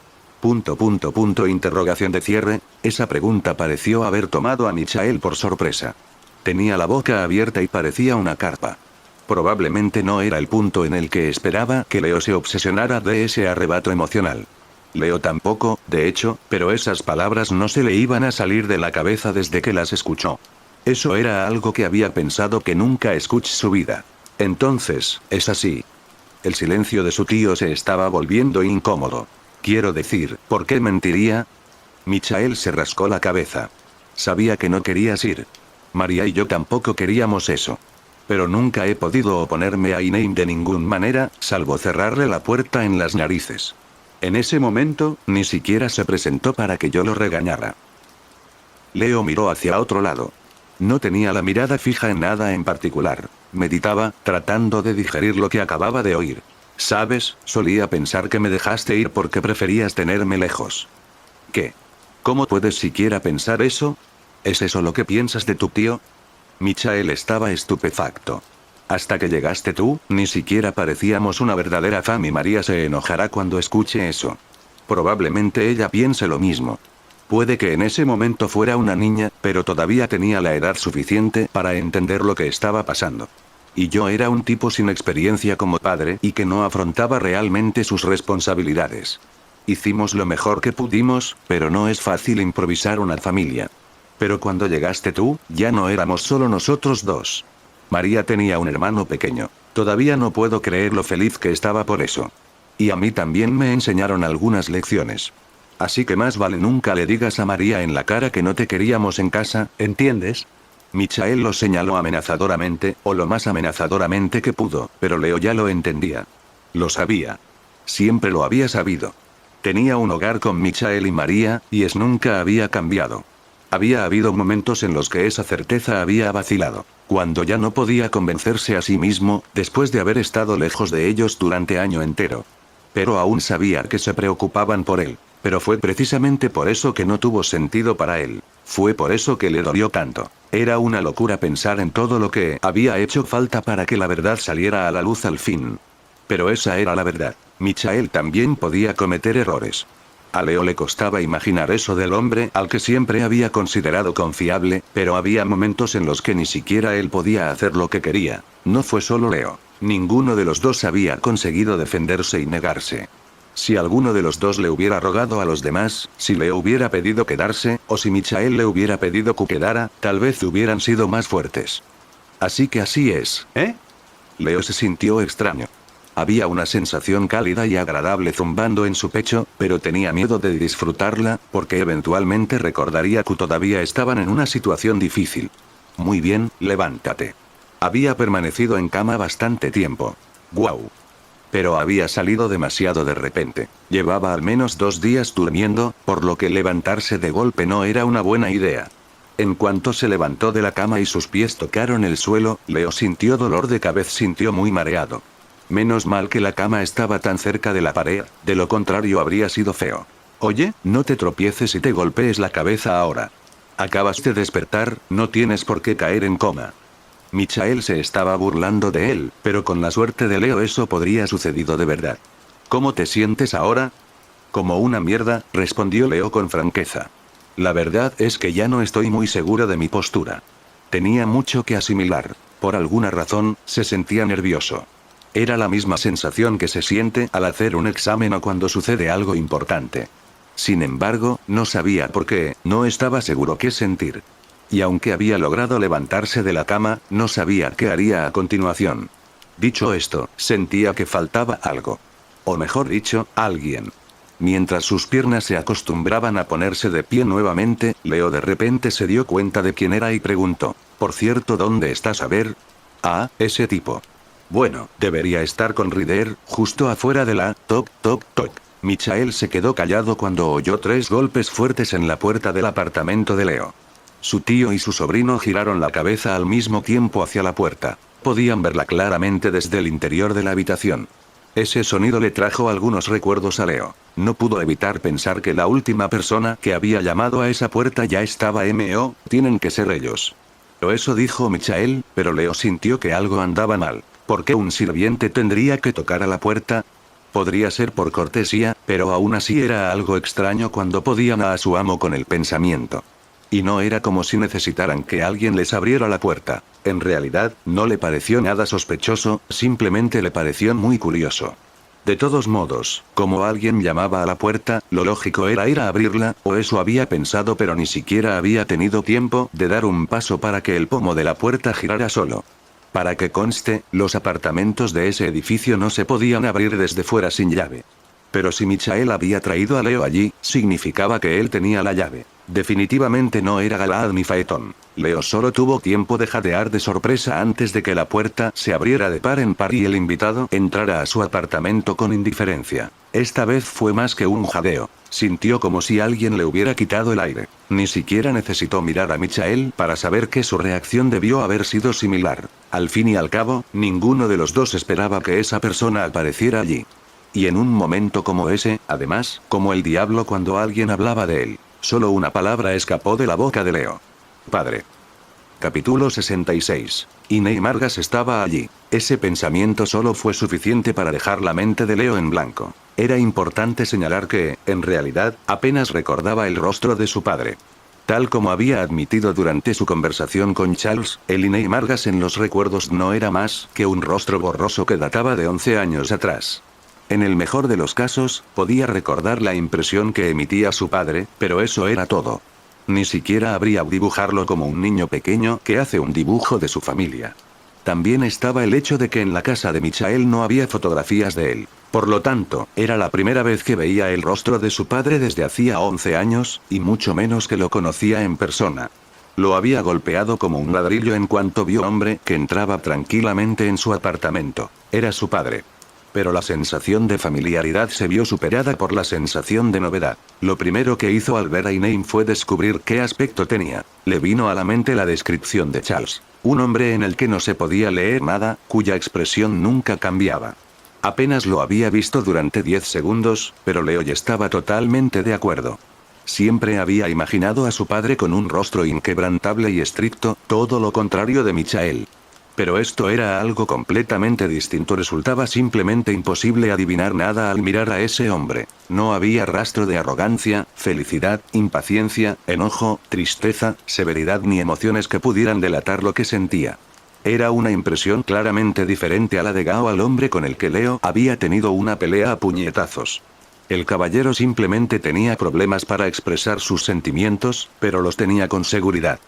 Interrogación de cierre. Esa pregunta pareció haber tomado a Michael por sorpresa. Tenía la boca abierta y parecía una carpa. Probablemente no era el punto en el que esperaba que Leo se obsesionara de ese arrebato emocional. Leo tampoco, de hecho, pero esas palabras no se le iban a salir de la cabeza desde que las escuchó. Eso era algo que había pensado que nunca escuchó su vida. Entonces, es así. El silencio de su tío se estaba volviendo incómodo. Quiero decir, ¿por qué mentiría? Michael se rascó la cabeza. Sabía que no querías ir. María y yo tampoco queríamos eso. Pero nunca he podido oponerme a Inaim de ninguna manera, salvo cerrarle la puerta en las narices. En ese momento, ni siquiera se presentó para que yo lo regañara. Leo miró hacia otro lado. No tenía la mirada fija en nada en particular. Meditaba, tratando de digerir lo que acababa de oír. ¿Sabes? Solía pensar que me dejaste ir porque preferías tenerme lejos. ¿Qué? ¿Cómo puedes siquiera pensar eso? ¿Es eso lo que piensas de tu tío? Michael estaba estupefacto. Hasta que llegaste tú, ni siquiera parecíamos una verdadera fam y María se enojará cuando escuche eso. Probablemente ella piense lo mismo. Puede que en ese momento fuera una niña, pero todavía tenía la edad suficiente para entender lo que estaba pasando. Y yo era un tipo sin experiencia como padre y que no afrontaba realmente sus responsabilidades. Hicimos lo mejor que pudimos, pero no es fácil improvisar una familia. Pero cuando llegaste tú, ya no éramos solo nosotros dos. María tenía un hermano pequeño. Todavía no puedo creer lo feliz que estaba por eso. Y a mí también me enseñaron algunas lecciones. Así que más vale nunca le digas a María en la cara que no te queríamos en casa, ¿entiendes? Michael lo señaló amenazadoramente, o lo más amenazadoramente que pudo, pero Leo ya lo entendía. Lo sabía. Siempre lo había sabido. Tenía un hogar con Michael y María, y es nunca había cambiado. Había habido momentos en los que esa certeza había vacilado, cuando ya no podía convencerse a sí mismo, después de haber estado lejos de ellos durante año entero. Pero aún sabía que se preocupaban por él, pero fue precisamente por eso que no tuvo sentido para él. Fue por eso que le dolió tanto. Era una locura pensar en todo lo que había hecho falta para que la verdad saliera a la luz al fin. Pero esa era la verdad. Michael también podía cometer errores. A Leo le costaba imaginar eso del hombre al que siempre había considerado confiable, pero había momentos en los que ni siquiera él podía hacer lo que quería. No fue solo Leo. Ninguno de los dos había conseguido defenderse y negarse. Si alguno de los dos le hubiera rogado a los demás, si Leo hubiera pedido quedarse, o si Michael le hubiera pedido que quedara, tal vez hubieran sido más fuertes. Así que así es, ¿eh? Leo se sintió extraño. Había una sensación cálida y agradable zumbando en su pecho, pero tenía miedo de disfrutarla, porque eventualmente recordaría que todavía estaban en una situación difícil. Muy bien, levántate. Había permanecido en cama bastante tiempo. ¡Guau! Pero había salido demasiado de repente. Llevaba al menos 2 días durmiendo, por lo que levantarse de golpe no era una buena idea. En cuanto se levantó de la cama y sus pies tocaron el suelo, Leo sintió dolor de cabeza, sintió muy mareado. Menos mal que la cama estaba tan cerca de la pared, de lo contrario habría sido feo. Oye, no te tropieces y te golpees la cabeza ahora. Acabas de despertar, no tienes por qué caer en coma. Michael se estaba burlando de él, pero con la suerte de Leo eso podría sucedido de verdad. ¿Cómo te sientes ahora? Como una mierda, respondió Leo con franqueza. La verdad es que ya no estoy muy seguro de mi postura. Tenía mucho que asimilar. Por alguna razón, se sentía nervioso. Era la misma sensación que se siente al hacer un examen o cuando sucede algo importante. Sin embargo, no sabía por qué, no estaba seguro qué sentir. Y aunque había logrado levantarse de la cama, no sabía qué haría a continuación. Dicho esto, sentía que faltaba algo. O mejor dicho, alguien. Mientras sus piernas se acostumbraban a ponerse de pie nuevamente, Leo de repente se dio cuenta de quién era y preguntó: «Por cierto, ¿dónde estás a ver?» «Ah, ese tipo. Bueno, debería estar con Ryder, justo afuera de la toc toc toc». Michael se quedó callado cuando oyó 3 golpes fuertes en la puerta del apartamento de Leo. Su tío y su sobrino giraron la cabeza al mismo tiempo hacia la puerta. Podían verla claramente desde el interior de la habitación. Ese sonido le trajo algunos recuerdos a Leo. No pudo evitar pensar que la última persona que había llamado a esa puerta ya estaba tienen que ser ellos. O eso dijo Michael, pero Leo sintió que algo andaba mal. ¿Por qué un sirviente tendría que tocar a la puerta? Podría ser por cortesía, pero aún así era algo extraño cuando podían a su amo con el pensamiento. Y no era como si necesitaran que alguien les abriera la puerta. En realidad, no le pareció nada sospechoso, simplemente le pareció muy curioso. De todos modos, como alguien llamaba a la puerta, lo lógico era ir a abrirla, o eso había pensado, pero ni siquiera había tenido tiempo de dar un paso para que el pomo de la puerta girara solo. Para que conste, los apartamentos de ese edificio no se podían abrir desde fuera sin llave. Pero si Michael había traído a Leo allí, significaba que él tenía la llave. Definitivamente no era Galaad ni Phaeton. Leo solo tuvo tiempo de jadear de sorpresa antes de que la puerta se abriera de par en par y el invitado entrara a su apartamento con indiferencia. Esta vez fue más que un jadeo. Sintió como si alguien le hubiera quitado el aire. Ni siquiera necesitó mirar a Michael para saber que su reacción debió haber sido similar. Al fin y al cabo, ninguno de los dos esperaba que esa persona apareciera allí. Y en un momento como ese, además, como el diablo cuando alguien hablaba de él. Solo una palabra escapó de la boca de Leo. Padre. Capítulo 66. Iney Margas estaba allí. Ese pensamiento solo fue suficiente para dejar la mente de Leo en blanco. Era importante señalar que, en realidad, apenas recordaba el rostro de su padre. Tal como había admitido durante su conversación con Charles, el Iney Margas en los recuerdos no era más que un rostro borroso que databa de 11 años atrás. En el mejor de los casos, podía recordar la impresión que emitía su padre, pero eso era todo. Ni siquiera habría dibujarlo como un niño pequeño que hace un dibujo de su familia. También estaba el hecho de que en la casa de Michael no había fotografías de él. Por lo tanto, era la primera vez que veía el rostro de su padre desde hacía 11 años, y mucho menos que lo conocía en persona. Lo había golpeado como un ladrillo en cuanto vio a un hombre que entraba tranquilamente en su apartamento. Era su padre. Pero la sensación de familiaridad se vio superada por la sensación de novedad. Lo primero que hizo al ver a Iney fue descubrir qué aspecto tenía. Le vino a la mente la descripción de Charles. Un hombre en el que no se podía leer nada, cuya expresión nunca cambiaba. Apenas lo había visto durante 10 segundos, pero Leo ya estaba totalmente de acuerdo. Siempre había imaginado a su padre con un rostro inquebrantable y estricto, todo lo contrario de Michael. Pero esto era algo completamente distinto. Resultaba simplemente imposible adivinar nada al mirar a ese hombre. No había rastro de arrogancia, felicidad, impaciencia, enojo, tristeza, severidad ni emociones que pudieran delatar lo que sentía. Era una impresión claramente diferente a la de Gao, al hombre con el que Leo había tenido una pelea a puñetazos. El caballero simplemente tenía problemas para expresar sus sentimientos, pero los tenía con seguridad.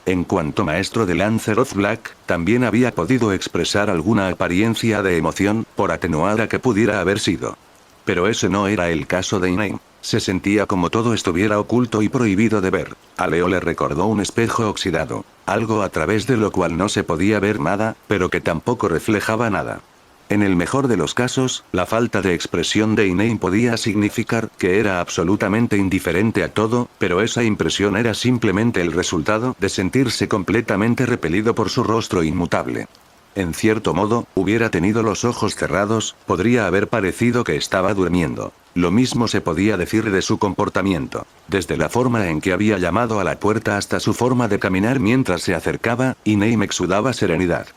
En cuanto maestro de Lanzarote Black, también había podido expresar alguna apariencia de emoción, por atenuada que pudiera haber sido. Pero ese no era el caso de Iney. Se sentía como todo estuviera oculto y prohibido de ver. A Leo le recordó un espejo oxidado. Algo a través de lo cual no se podía ver nada, pero que tampoco reflejaba nada. En el mejor de los casos, la falta de expresión de Iney podía significar que era absolutamente indiferente a todo, pero esa impresión era simplemente el resultado de sentirse completamente repelido por su rostro inmutable. En cierto modo, hubiera tenido los ojos cerrados, podría haber parecido que estaba durmiendo. Lo mismo se podía decir de su comportamiento. Desde la forma en que había llamado a la puerta hasta su forma de caminar mientras se acercaba, Iney exudaba serenidad.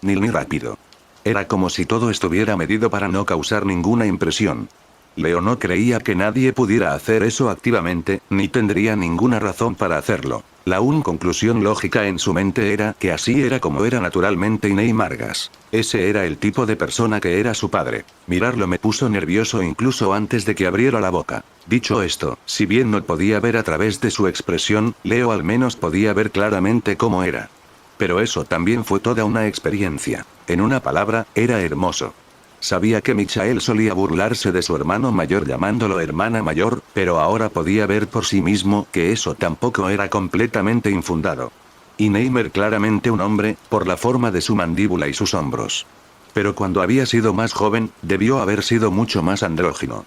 Ni rápido. Era como si todo estuviera medido para no causar ninguna impresión. Leo no creía que nadie pudiera hacer eso activamente, ni tendría ninguna razón para hacerlo. La única conclusión lógica en su mente era que así era como era naturalmente Iney Margas. Ese era el tipo de persona que era su padre. Mirarlo me puso nervioso incluso antes de que abriera la boca. Dicho esto, si bien no podía ver a través de su expresión, Leo al menos podía ver claramente cómo era. Pero eso también fue toda una experiencia. En una palabra, era hermoso. Sabía que Michael solía burlarse de su hermano mayor llamándolo hermana mayor, pero ahora podía ver por sí mismo que eso tampoco era completamente infundado. Iney era claramente un hombre, por la forma de su mandíbula y sus hombros. Pero cuando había sido más joven, debió haber sido mucho más andrógino.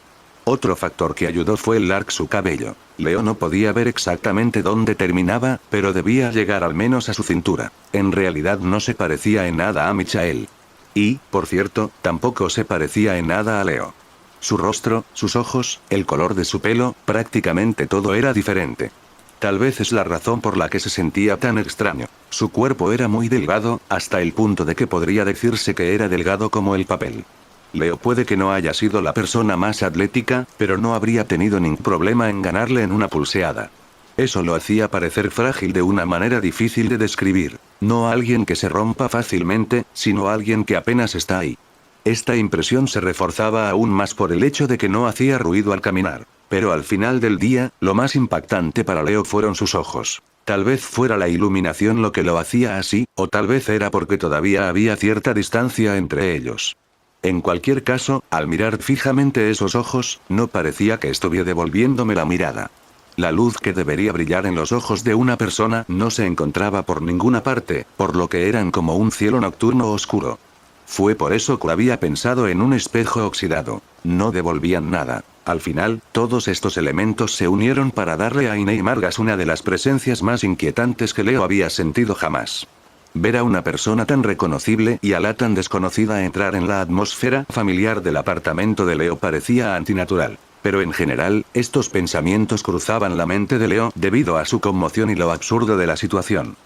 Otro factor que ayudó fue el largo su cabello. Leo no podía ver exactamente dónde terminaba, pero debía llegar al menos a su cintura. En realidad no se parecía en nada a Michael. Y, por cierto, tampoco se parecía en nada a Leo. Su rostro, sus ojos, el color de su pelo, prácticamente todo era diferente. Tal vez es la razón por la que se sentía tan extraño. Su cuerpo era muy delgado, hasta el punto de que podría decirse que era delgado como el papel. Leo puede que no haya sido la persona más atlética, pero no habría tenido ningún problema en ganarle en una pulseada. Eso lo hacía parecer frágil de una manera difícil de describir. No alguien que se rompa fácilmente, sino alguien que apenas está ahí. Esta impresión se reforzaba aún más por el hecho de que no hacía ruido al caminar. Pero al final del día, lo más impactante para Leo fueron sus ojos. Tal vez fuera la iluminación lo que lo hacía así, o tal vez era porque todavía había cierta distancia entre ellos. En cualquier caso, al mirar fijamente esos ojos, no parecía que estuviera devolviéndome la mirada. La luz que debería brillar en los ojos de una persona no se encontraba por ninguna parte, por lo que eran como un cielo nocturno oscuro. Fue por eso que había pensado en un espejo oxidado. No devolvían nada. Al final, todos estos elementos se unieron para darle a Iney Margas una de las presencias más inquietantes que Leo había sentido jamás. Ver a una persona tan reconocible y a la tan desconocida entrar en la atmósfera familiar del apartamento de Leo parecía antinatural. Pero en general, estos pensamientos cruzaban la mente de Leo debido a su conmoción y lo absurdo de la situación.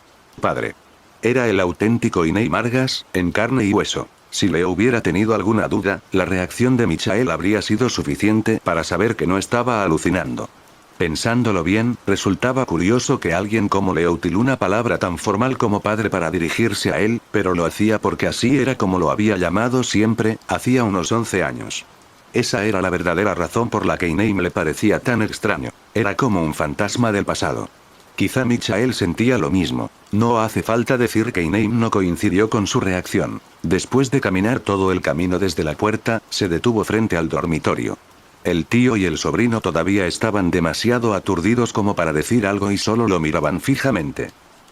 Padre. Era el auténtico Iney Margas, en carne y hueso. Si Leo hubiera tenido alguna duda, la reacción de Michael habría sido suficiente para saber que no estaba alucinando. Pensándolo bien, resultaba curioso que alguien como Leo utilizara una palabra tan formal como padre para dirigirse a él, pero lo hacía porque así era como lo había llamado siempre, hacía unos 11 años. Esa era la verdadera razón por la que Iney le parecía tan extraño. Era como un fantasma del pasado. Quizá Michael sentía lo mismo. No hace falta decir que Iney no coincidió con su reacción. Después de caminar todo el camino desde la puerta, se detuvo frente al dormitorio. El tío y el sobrino todavía estaban demasiado aturdidos como para decir algo y solo lo miraban fijamente.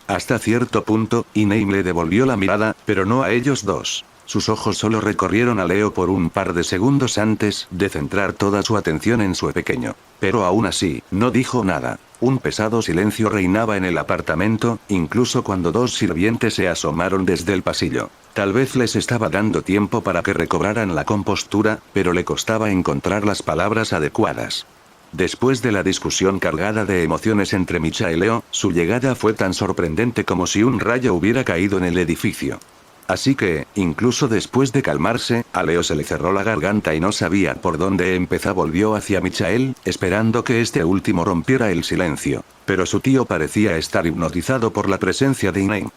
Hasta cierto punto, Iney le devolvió la mirada, pero no a ellos dos. Sus ojos solo recorrieron a Leo por un par de segundos antes de centrar toda su atención en su pequeño. Pero aún así, no dijo nada. Un pesado silencio reinaba en el apartamento, incluso cuando dos sirvientes se asomaron desde el pasillo. Tal vez les estaba dando tiempo para que recobraran la compostura, pero le costaba encontrar las palabras adecuadas. Después de la discusión cargada de emociones entre Micha y Leo, su llegada fue tan sorprendente como si un rayo hubiera caído en el edificio. Así que, incluso después de calmarse, a Leo se le cerró la garganta y no sabía por dónde empezar. Volvió hacia Michael, esperando que este último rompiera el silencio. Pero su tío parecía estar hipnotizado por la presencia de Iney.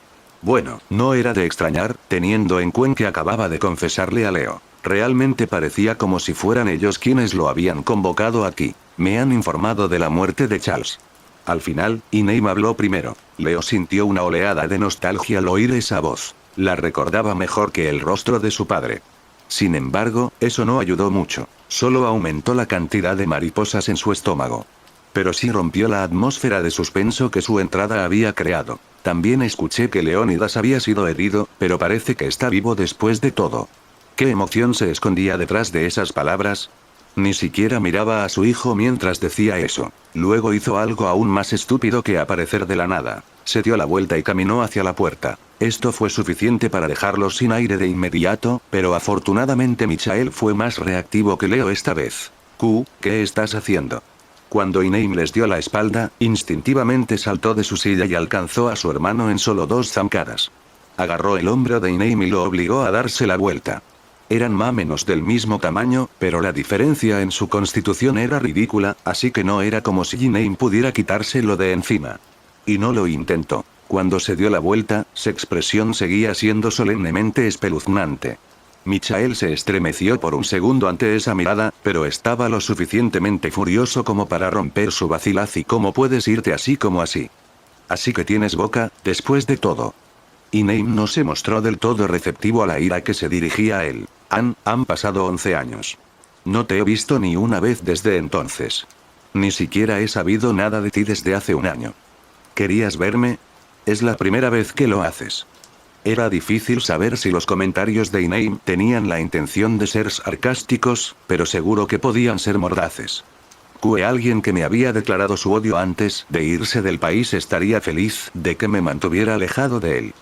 Bueno, no era de extrañar, teniendo en cuenta que acababa de confesarle a Leo. Realmente parecía como si fueran ellos quienes lo habían convocado aquí. Me han informado de la muerte de Charles. Al final, Iney habló primero. Leo sintió una oleada de nostalgia al oír esa voz. La recordaba mejor que el rostro de su padre. Sin embargo, eso no ayudó mucho. Solo aumentó la cantidad de mariposas en su estómago. Pero sí rompió la atmósfera de suspenso que su entrada había creado. También escuché que Leónidas había sido herido, pero parece que está vivo después de todo. ¿Qué emoción se escondía detrás de esas palabras? Ni siquiera miraba a su hijo mientras decía eso. Luego hizo algo aún más estúpido que aparecer de la nada. Se dio la vuelta y caminó hacia la puerta. Esto fue suficiente para dejarlos sin aire de inmediato, pero afortunadamente Michael fue más reactivo que Leo esta vez. ¿Qué estás haciendo? Cuando Iney les dio la espalda, instintivamente saltó de su silla y alcanzó a su hermano en solo 2 zancadas. Agarró el hombro de Iney y lo obligó a darse la vuelta. Eran más o menos del mismo tamaño, pero la diferencia en su constitución era ridícula, así que no era como si Iney pudiera quitárselo de encima. Y no lo intentó. Cuando se dio la vuelta, su expresión seguía siendo solemnemente espeluznante. Michael se estremeció por un segundo ante esa mirada, pero estaba lo suficientemente furioso como para romper su vacilaz. ¿Y cómo puedes irte así como así? Así que tienes boca, después de todo. Iney no se mostró del todo receptivo a la ira que se dirigía a él. Han pasado 11 años. No te he visto ni una vez desde entonces. Ni siquiera he sabido nada de ti desde hace un año. ¿Querías verme? Es la primera vez que lo haces. Era difícil saber si los comentarios de Iney tenían la intención de ser sarcásticos, pero seguro que podían ser mordaces. Alguien que me había declarado su odio antes de irse del país estaría feliz de que me mantuviera alejado de él.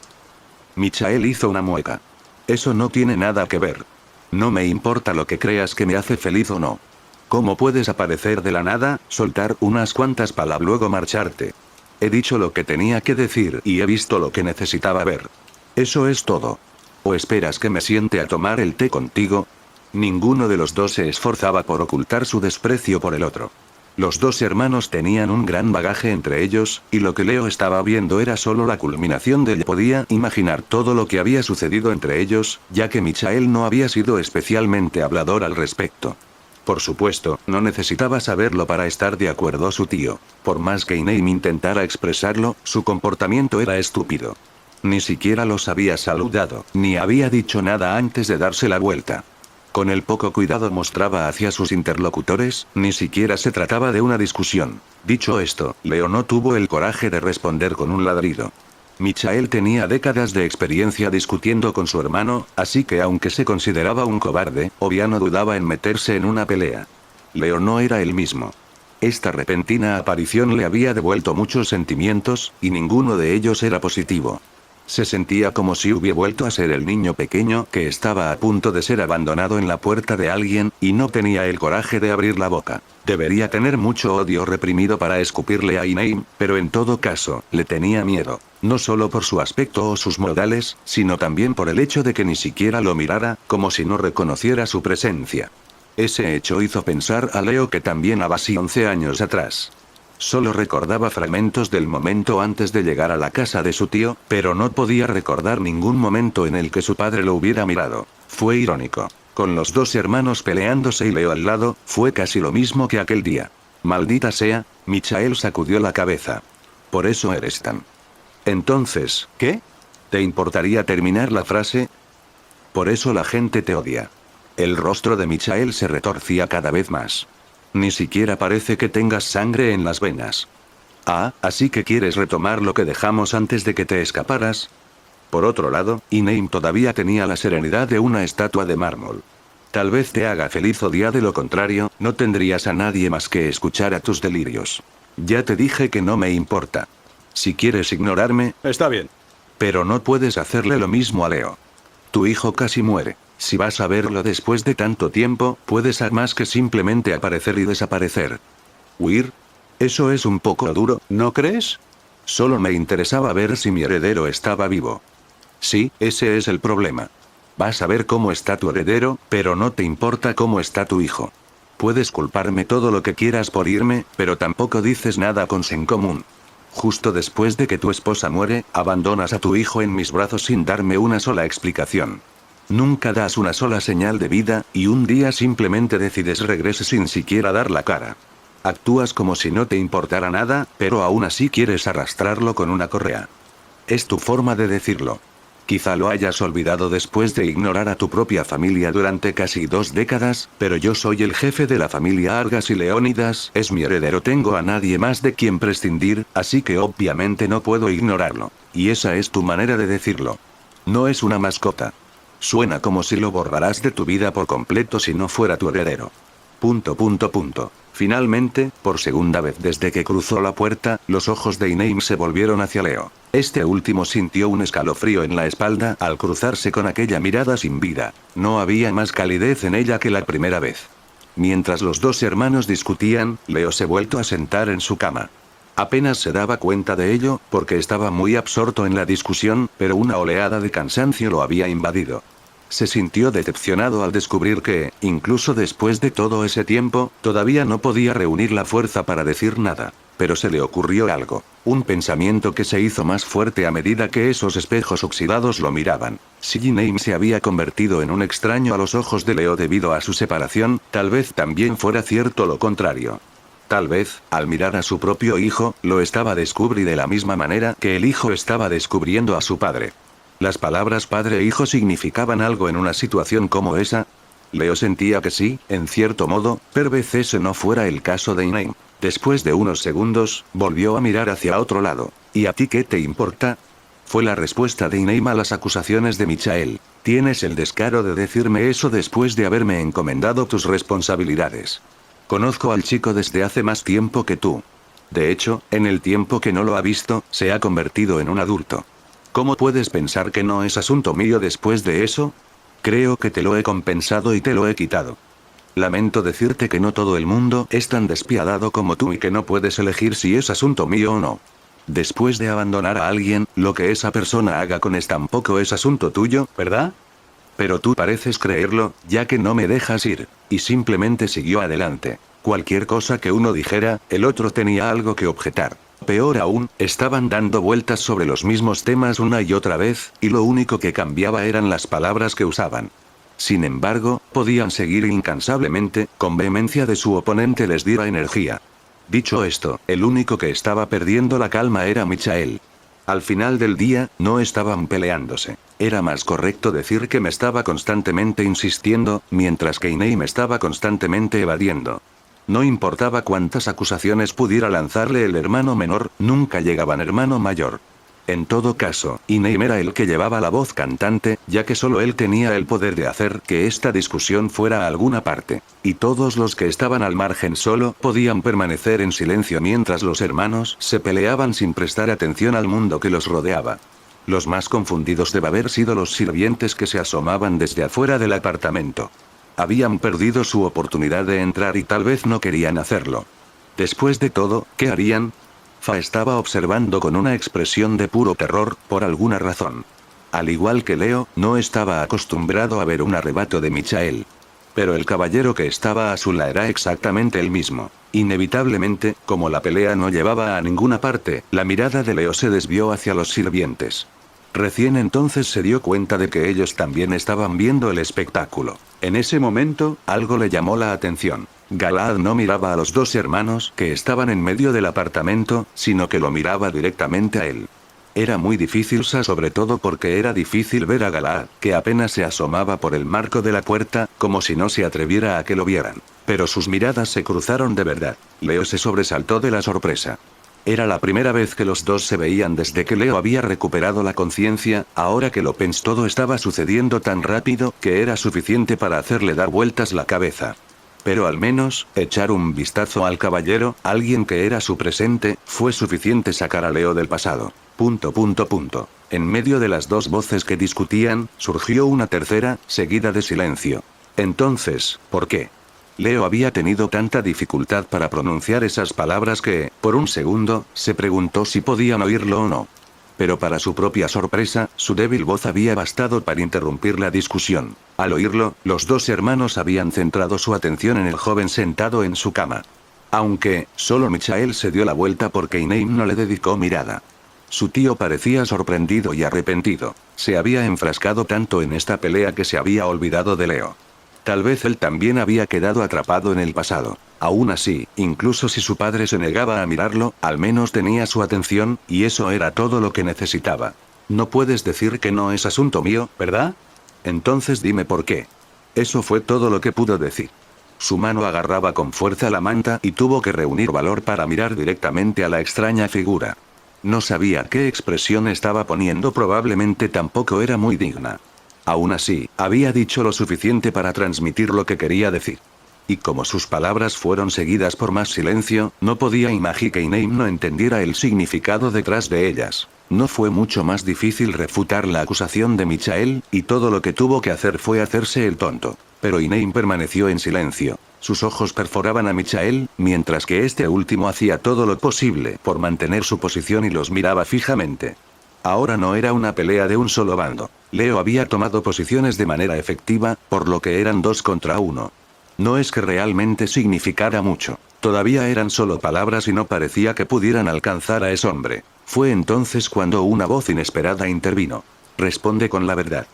Michael hizo una mueca. Eso no tiene nada que ver. No me importa lo que creas que me hace feliz o no. ¿Cómo puedes aparecer de la nada, soltar unas cuantas palabras luego marcharte? He dicho lo que tenía que decir y he visto lo que necesitaba ver. Eso es todo. ¿O esperas que me siente a tomar el té contigo? Ninguno de los dos se esforzaba por ocultar su desprecio por el otro. Los dos hermanos tenían un gran bagaje entre ellos, y lo que Leo estaba viendo era solo la culminación de él. Podía imaginar todo lo que había sucedido entre ellos, ya que Michael no había sido especialmente hablador al respecto. Por supuesto, no necesitaba saberlo para estar de acuerdo su tío. Por más que Inaim intentara expresarlo, su comportamiento era estúpido. Ni siquiera los había saludado, ni había dicho nada antes de darse la vuelta. Con el poco cuidado mostraba hacia sus interlocutores, ni siquiera se trataba de una discusión. Dicho esto, Leo no tuvo el coraje de responder con un ladrido. Michael tenía décadas de experiencia discutiendo con su hermano, así que aunque se consideraba un cobarde, obvio no dudaba en meterse en una pelea. Leo no era el mismo. Esta repentina aparición le había devuelto muchos sentimientos, y ninguno de ellos era positivo. Se sentía como si hubiera vuelto a ser el niño pequeño que estaba a punto de ser abandonado en la puerta de alguien, y no tenía el coraje de abrir la boca. Debería tener mucho odio reprimido para escupirle a Inaim, pero en todo caso, le tenía miedo. No solo por su aspecto o sus modales, sino también por el hecho de que ni siquiera lo mirara, como si no reconociera su presencia. Ese hecho hizo pensar a Leo que también había 11 años atrás. Solo recordaba fragmentos del momento antes de llegar a la casa de su tío, pero no podía recordar ningún momento en el que su padre lo hubiera mirado. Fue irónico. Con los dos hermanos peleándose y Leo al lado, fue casi lo mismo que aquel día. Maldita sea, Michael sacudió la cabeza. Por eso eres tan... Entonces, ¿qué? ¿Te importaría terminar la frase? Por eso la gente te odia. El rostro de Michael se retorcía cada vez más. Ni siquiera parece que tengas sangre en las venas. Ah, así que quieres retomar lo que dejamos antes de que te escaparas. Por otro lado, Inaim todavía tenía la serenidad de una estatua de mármol. Tal vez te haga feliz o día de lo contrario, no tendrías a nadie más que escuchar a tus delirios. Ya te dije que no me importa. Si quieres ignorarme... Está bien. Pero no puedes hacerle lo mismo a Leo. Tu hijo casi muere. Si vas a verlo después de tanto tiempo, puedes hacer más que simplemente aparecer y desaparecer. ¿Huir? Eso es un poco duro, ¿no crees? Solo me interesaba ver si mi heredero estaba vivo. Sí, ese es el problema. Vas a ver cómo está tu heredero, pero no te importa cómo está tu hijo. Puedes culparme todo lo que quieras por irme, pero tampoco dices nada con en común. Justo después de que tu esposa muere, abandonas a tu hijo en mis brazos sin darme una sola explicación. Nunca das una sola señal de vida, y un día simplemente decides regresar sin siquiera dar la cara. Actúas como si no te importara nada, pero aún así quieres arrastrarlo con una correa. Es tu forma de decirlo. Quizá lo hayas olvidado después de ignorar a tu propia familia durante casi 2 décadas, pero yo soy el jefe de la familia Argas y Leónidas, es mi heredero, tengo a nadie más de quien prescindir, así que obviamente no puedo ignorarlo. Y esa es tu manera de decirlo. No es una mascota. Suena como si lo borrarás de tu vida por completo si no fuera tu heredero. ... Finalmente, por segunda vez desde que cruzó la puerta, los ojos de Inaim se volvieron hacia Leo. Este último sintió un escalofrío en la espalda al cruzarse con aquella mirada sin vida. No había más calidez en ella que la primera vez. Mientras los dos hermanos discutían, Leo se volvió a sentar en su cama. Apenas se daba cuenta de ello, porque estaba muy absorto en la discusión, pero una oleada de cansancio lo había invadido. Se sintió decepcionado al descubrir que, incluso después de todo ese tiempo, todavía no podía reunir la fuerza para decir nada. Pero se le ocurrió algo. Un pensamiento que se hizo más fuerte a medida que esos espejos oxidados lo miraban. Si Inaim se había convertido en un extraño a los ojos de Leo debido a su separación, tal vez también fuera cierto lo contrario. Tal vez, al mirar a su propio hijo, lo estaba descubriendo de la misma manera que el hijo estaba descubriendo a su padre. ¿Las palabras padre e hijo significaban algo en una situación como esa? Leo sentía que sí, en cierto modo, pero vez ese no fuera el caso de Inaim. Después de unos segundos, volvió a mirar hacia otro lado. ¿Y a ti qué te importa? Fue la respuesta de Inaim a las acusaciones de Michael. Tienes el descaro de decirme eso después de haberme encomendado tus responsabilidades. Conozco al chico desde hace más tiempo que tú. De hecho, en el tiempo que no lo ha visto, se ha convertido en un adulto. ¿Cómo puedes pensar que no es asunto mío después de eso? Creo que te lo he compensado y te lo he quitado. Lamento decirte que no todo el mundo es tan despiadado como tú y que no puedes elegir si es asunto mío o no. Después de abandonar a alguien, lo que esa persona haga con él tampoco es asunto tuyo, ¿verdad? Pero tú pareces creerlo, ya que no me dejas ir. Y simplemente siguió adelante. Cualquier cosa que uno dijera, el otro tenía algo que objetar. Peor aún, estaban dando vueltas sobre los mismos temas una y otra vez, y lo único que cambiaba eran las palabras que usaban. Sin embargo, podían seguir incansablemente, con vehemencia de su oponente les diera energía. Dicho esto, el único que estaba perdiendo la calma era Michael. Al final del día, no estaban peleándose. Era más correcto decir que me estaba constantemente insistiendo, mientras que Inei me estaba constantemente evadiendo. No importaba cuántas acusaciones pudiera lanzarle el hermano menor, nunca llegaban hermano mayor. En todo caso, Inei era el que llevaba la voz cantante, ya que solo él tenía el poder de hacer que esta discusión fuera a alguna parte. Y todos los que estaban al margen solo podían permanecer en silencio mientras los hermanos se peleaban sin prestar atención al mundo que los rodeaba. Los más confundidos deben haber sido los sirvientes que se asomaban desde afuera del apartamento. Habían perdido su oportunidad de entrar y tal vez no querían hacerlo. Después de todo, ¿qué harían? Fa estaba observando con una expresión de puro terror, por alguna razón. Al igual que Leo, no estaba acostumbrado a ver un arrebato de Michael. Pero el caballero que estaba a su lado era exactamente el mismo. Inevitablemente, como la pelea no llevaba a ninguna parte, la mirada de Leo se desvió hacia los sirvientes. Recién entonces se dio cuenta de que ellos también estaban viendo el espectáculo. En ese momento, algo le llamó la atención. Galahad no miraba a los dos hermanos que estaban en medio del apartamento, sino que lo miraba directamente a él. Era muy difícil, sobre todo porque era difícil ver a Galahad, que apenas se asomaba por el marco de la puerta, como si no se atreviera a que lo vieran. Pero sus miradas se cruzaron de verdad. Leo se sobresaltó de la sorpresa. Era la primera vez que los dos se veían desde que Leo había recuperado la conciencia, ahora que lo pensó todo estaba sucediendo tan rápido que era suficiente para hacerle dar vueltas la cabeza. Pero al menos, echar un vistazo al caballero, alguien que era su presente, fue suficiente sacar a Leo del pasado. En medio de las dos voces que discutían, surgió una tercera, seguida de silencio. Entonces, ¿por qué? Leo había tenido tanta dificultad para pronunciar esas palabras que, por un segundo, se preguntó si podían oírlo o no. Pero para su propia sorpresa, su débil voz había bastado para interrumpir la discusión. Al oírlo, los dos hermanos habían centrado su atención en el joven sentado en su cama. Aunque, solo Michael se dio la vuelta porque Inei no le dedicó mirada. Su tío parecía sorprendido y arrepentido. Se había enfrascado tanto en esta pelea que se había olvidado de Leo. Tal vez él también había quedado atrapado en el pasado. Aún así, incluso si su padre se negaba a mirarlo, al menos tenía su atención, y eso era todo lo que necesitaba. No puedes decir que no es asunto mío, ¿verdad? Entonces dime por qué. Eso fue todo lo que pudo decir. Su mano agarraba con fuerza la manta y tuvo que reunir valor para mirar directamente a la extraña figura. No sabía qué expresión estaba poniendo, probablemente tampoco era muy digna. Aún así, había dicho lo suficiente para transmitir lo que quería decir. Y como sus palabras fueron seguidas por más silencio, no podía imaginar que Inei no entendiera el significado detrás de ellas. No fue mucho más difícil refutar la acusación de Michael, y todo lo que tuvo que hacer fue hacerse el tonto. Pero Inei permaneció en silencio. Sus ojos perforaban a Michael, mientras que este último hacía todo lo posible por mantener su posición y los miraba fijamente. Ahora no era una pelea de un solo bando. Leo había tomado posiciones de manera efectiva, por lo que eran 2 contra 1. No es que realmente significara mucho. Todavía eran solo palabras y no parecía que pudieran alcanzar a ese hombre. Fue entonces cuando una voz inesperada intervino. Responde con la verdad.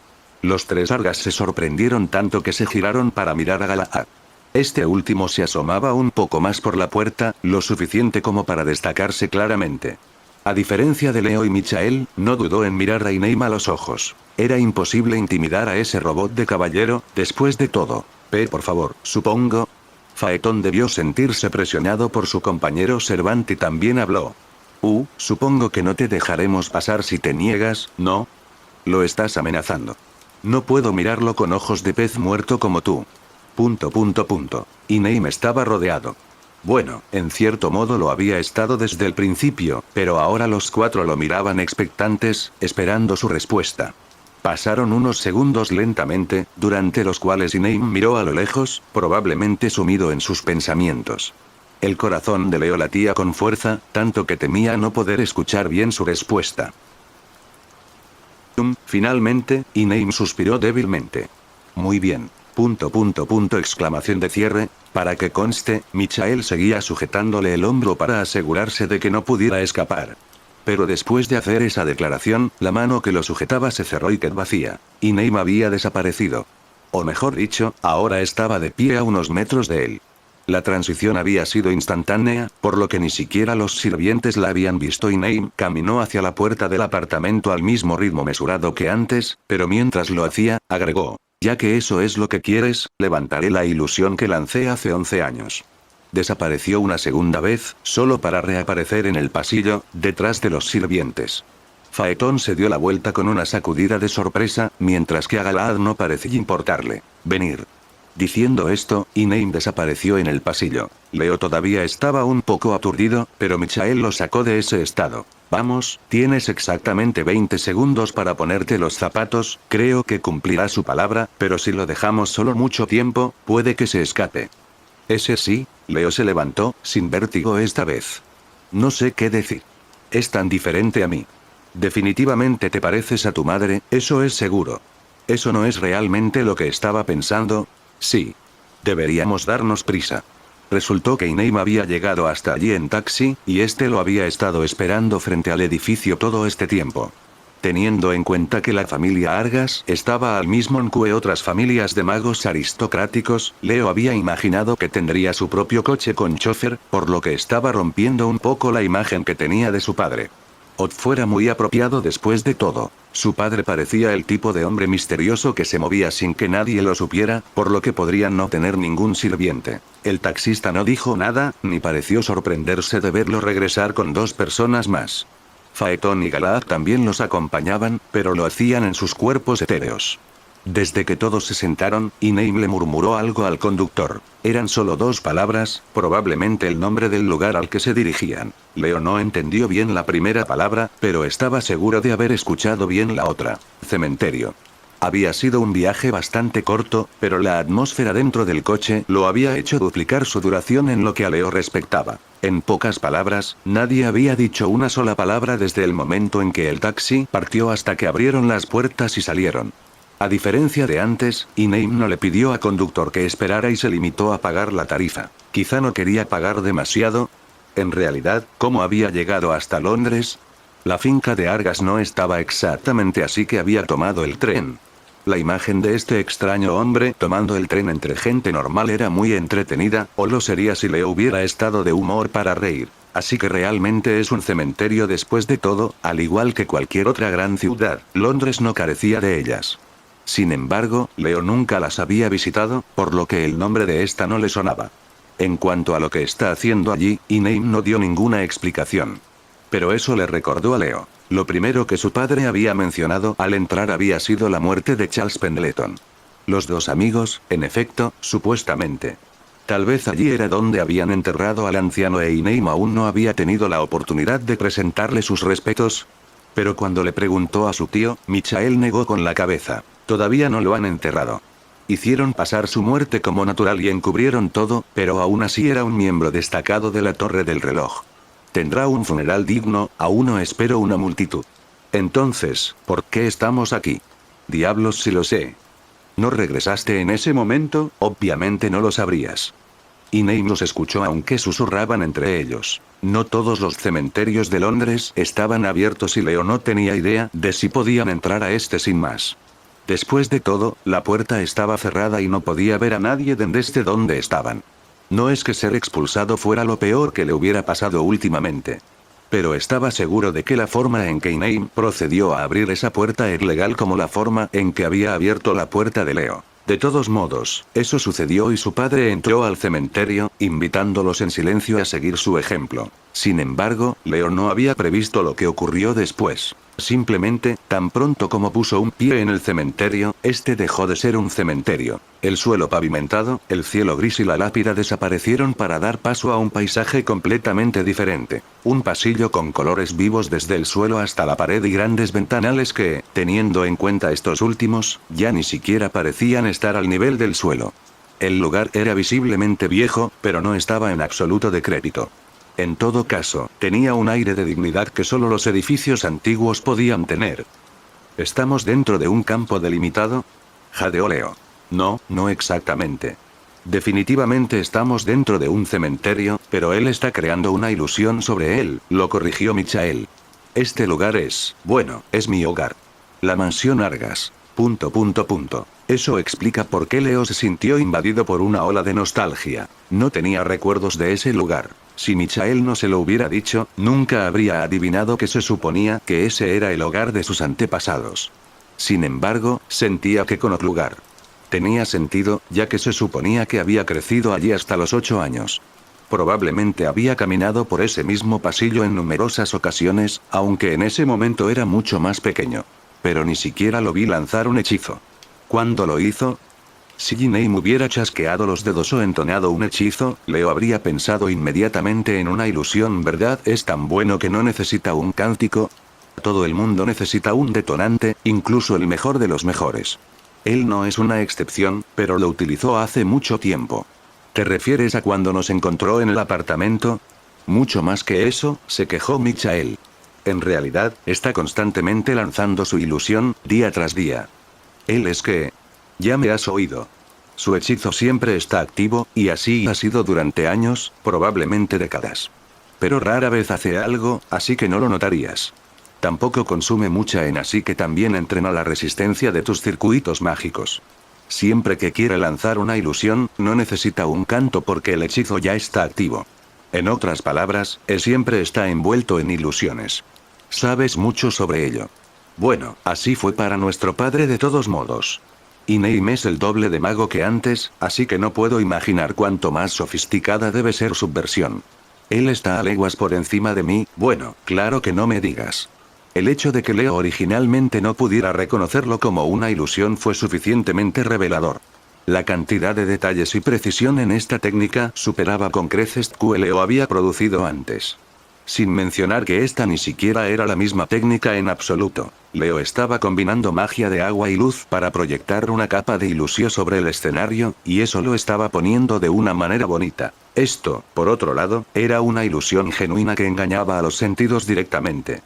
Los 3 Argas se sorprendieron tanto que se giraron para mirar a Galahad. Este último se asomaba un poco más por la puerta, lo suficiente como para destacarse claramente. A diferencia de Leo y Michael, no dudó en mirar a Inei a los ojos. Era imposible intimidar a ese robot de caballero, después de todo. Por favor, supongo. Faetón debió sentirse presionado por su compañero Cervanti, también habló. Supongo que no te dejaremos pasar si te niegas, ¿no? Lo estás amenazando. No puedo mirarlo con ojos de pez muerto como tú. Inei me estaba rodeado. Bueno, en cierto modo lo había estado desde el principio, pero ahora los 4 lo miraban expectantes, esperando su respuesta. Pasaron unos segundos lentamente, durante los cuales Inei miró a lo lejos, probablemente sumido en sus pensamientos. El corazón de Leo latía con fuerza, tanto que temía no poder escuchar bien su respuesta. Finalmente, y Neim suspiró débilmente. Muy bien. Exclamación de cierre. Para que conste, Michael seguía sujetándole el hombro para asegurarse de que no pudiera escapar. Pero después de hacer esa declaración, la mano que lo sujetaba se cerró y quedó vacía. Y Neim había desaparecido. O mejor dicho, ahora estaba de pie a unos metros de él. La transición había sido instantánea, por lo que ni siquiera los sirvientes la habían visto y Neim caminó hacia la puerta del apartamento al mismo ritmo mesurado que antes, pero mientras lo hacía, agregó. Ya que eso es lo que quieres, levantaré la ilusión que lancé hace 11 años. Desapareció una segunda vez, solo para reaparecer en el pasillo, detrás de los sirvientes. Faetón se dio la vuelta con una sacudida de sorpresa, mientras que a Galaad no parecía importarle. Venir. Diciendo esto, Neim desapareció en el pasillo. Leo todavía estaba un poco aturdido, pero Michael lo sacó de ese estado. Vamos, tienes exactamente 20 segundos para ponerte los zapatos, creo que cumplirá su palabra, pero si lo dejamos solo mucho tiempo, puede que se escape. Ese sí, Leo se levantó, sin vértigo esta vez. No sé qué decir. Es tan diferente a mí. Definitivamente te pareces a tu madre, eso es seguro. ¿Eso no es realmente lo que estaba pensando? Sí. Deberíamos darnos prisa. Resultó que Neim había llegado hasta allí en taxi, y este lo había estado esperando frente al edificio todo este tiempo. Teniendo en cuenta que la familia Argas estaba al mismo nivel que otras familias de magos aristocráticos, Leo había imaginado que tendría su propio coche con chofer, por lo que estaba rompiendo un poco la imagen que tenía de su padre. O fuera muy apropiado después de todo. Su padre parecía el tipo de hombre misterioso que se movía sin que nadie lo supiera, por lo que podrían no tener ningún sirviente. El taxista no dijo nada, ni pareció sorprenderse de verlo regresar con 2 personas más. Faetón y Galaad también los acompañaban, pero lo hacían en sus cuerpos etéreos. Desde que todos se sentaron, Neim le murmuró algo al conductor. Eran solo 2 palabras, probablemente el nombre del lugar al que se dirigían. Leo no entendió bien la primera palabra, pero estaba seguro de haber escuchado bien la otra. Cementerio. Había sido un viaje bastante corto, pero la atmósfera dentro del coche lo había hecho duplicar su duración en lo que a Leo respectaba. En pocas palabras, nadie había dicho una sola palabra desde el momento en que el taxi partió hasta que abrieron las puertas y salieron. A diferencia de antes, Neim no le pidió al conductor que esperara y se limitó a pagar la tarifa. Quizá no quería pagar demasiado. En realidad, ¿cómo había llegado hasta Londres? La finca de Argas no estaba exactamente así que había tomado el tren. La imagen de este extraño hombre tomando el tren entre gente normal era muy entretenida, o lo sería si le hubiera estado de humor para reír. Así que realmente es un cementerio después de todo, al igual que cualquier otra gran ciudad, Londres no carecía de ellas. Sin embargo, Leo nunca las había visitado, por lo que el nombre de esta no le sonaba. En cuanto a lo que está haciendo allí, Neim no dio ninguna explicación. Pero eso le recordó a Leo. Lo primero que su padre había mencionado al entrar había sido la muerte de Charles Pendleton. Los 2 amigos, en efecto, supuestamente. Tal vez allí era donde habían enterrado al anciano e Neim aún no había tenido la oportunidad de presentarle sus respetos. Pero cuando le preguntó a su tío, Michael negó con la cabeza. Todavía no lo han enterrado. Hicieron pasar su muerte como natural y encubrieron todo, pero aún así era un miembro destacado de la Torre del Reloj. Tendrá un funeral digno, aún no espero una multitud. Entonces, ¿por qué estamos aquí? Diablos si lo sé. ¿No regresaste en ese momento? Obviamente no lo sabrías. Neim los escuchó aunque susurraban entre ellos. No todos los cementerios de Londres estaban abiertos y Leo no tenía idea de si podían entrar a este sin más. Después de todo, la puerta estaba cerrada y no podía ver a nadie desde donde estaban. No es que ser expulsado fuera lo peor que le hubiera pasado últimamente. Pero estaba seguro de que la forma en que Neim procedió a abrir esa puerta era legal como la forma en que había abierto la puerta de Leo. De todos modos, eso sucedió y su padre entró al cementerio, invitándolos en silencio a seguir su ejemplo. Sin embargo, Leo no había previsto lo que ocurrió después. Simplemente, tan pronto como puso un pie en el cementerio, este dejó de ser un cementerio. El suelo pavimentado, el cielo gris y la lápida desaparecieron para dar paso a un paisaje completamente diferente. Un pasillo con colores vivos desde el suelo hasta la pared y grandes ventanales que, teniendo en cuenta estos últimos, ya ni siquiera parecían estar al nivel del suelo. El lugar era visiblemente viejo, pero no estaba en absoluto decrépito. En todo caso, tenía un aire de dignidad que solo los edificios antiguos podían tener. ¿Estamos dentro de un campo delimitado? Jadeó Leo. No, no exactamente. Definitivamente estamos dentro de un cementerio, pero él está creando una ilusión sobre él, lo corrigió Michael. Este lugar es, bueno, es mi hogar. La mansión Argas. ... Eso explica por qué Leo se sintió invadido por una ola de nostalgia. No tenía recuerdos de ese lugar. Si Michael no se lo hubiera dicho, nunca habría adivinado que se suponía que ese era el hogar de sus antepasados. Sin embargo, sentía que con otro lugar. Tenía sentido, ya que se suponía que había crecido allí hasta los 8 años. Probablemente había caminado por ese mismo pasillo en numerosas ocasiones, aunque en ese momento era mucho más pequeño. Pero ni siquiera lo vi lanzar un hechizo. ¿Cuándo lo hizo? Si Jiname hubiera chasqueado los dedos o entonado un hechizo, Leo habría pensado inmediatamente en una ilusión, ¿verdad? Es tan bueno que no necesita un cántico. Todo el mundo necesita un detonante, incluso el mejor de los mejores. Él no es una excepción, pero lo utilizó hace mucho tiempo. ¿Te refieres a cuando nos encontró en el apartamento? Mucho más que eso, se quejó Michael. En realidad, está constantemente lanzando su ilusión, día tras día. Él es que... Ya me has oído. Su hechizo siempre está activo, y así ha sido durante años, probablemente décadas. Pero rara vez hace algo, así que no lo notarías. Tampoco consume mucha en, así que también entrena la resistencia de tus circuitos mágicos. Siempre que quiere lanzar una ilusión, no necesita un canto porque el hechizo ya está activo. En otras palabras, él siempre está envuelto en ilusiones. Sabes mucho sobre ello. Bueno, así fue para nuestro padre de todos modos. Y Neime es el doble de mago que antes, así que no puedo imaginar cuánto más sofisticada debe ser su versión. Él está a leguas por encima de mí, bueno, claro que no me digas. El hecho de que Leo originalmente no pudiera reconocerlo como una ilusión fue suficientemente revelador. La cantidad de detalles y precisión en esta técnica superaba con creces que Leo había producido antes. Sin mencionar que esta ni siquiera era la misma técnica en absoluto. Leo estaba combinando magia de agua y luz para proyectar una capa de ilusión sobre el escenario, y eso lo estaba poniendo de una manera bonita. Esto, por otro lado, era una ilusión genuina que engañaba a los sentidos directamente.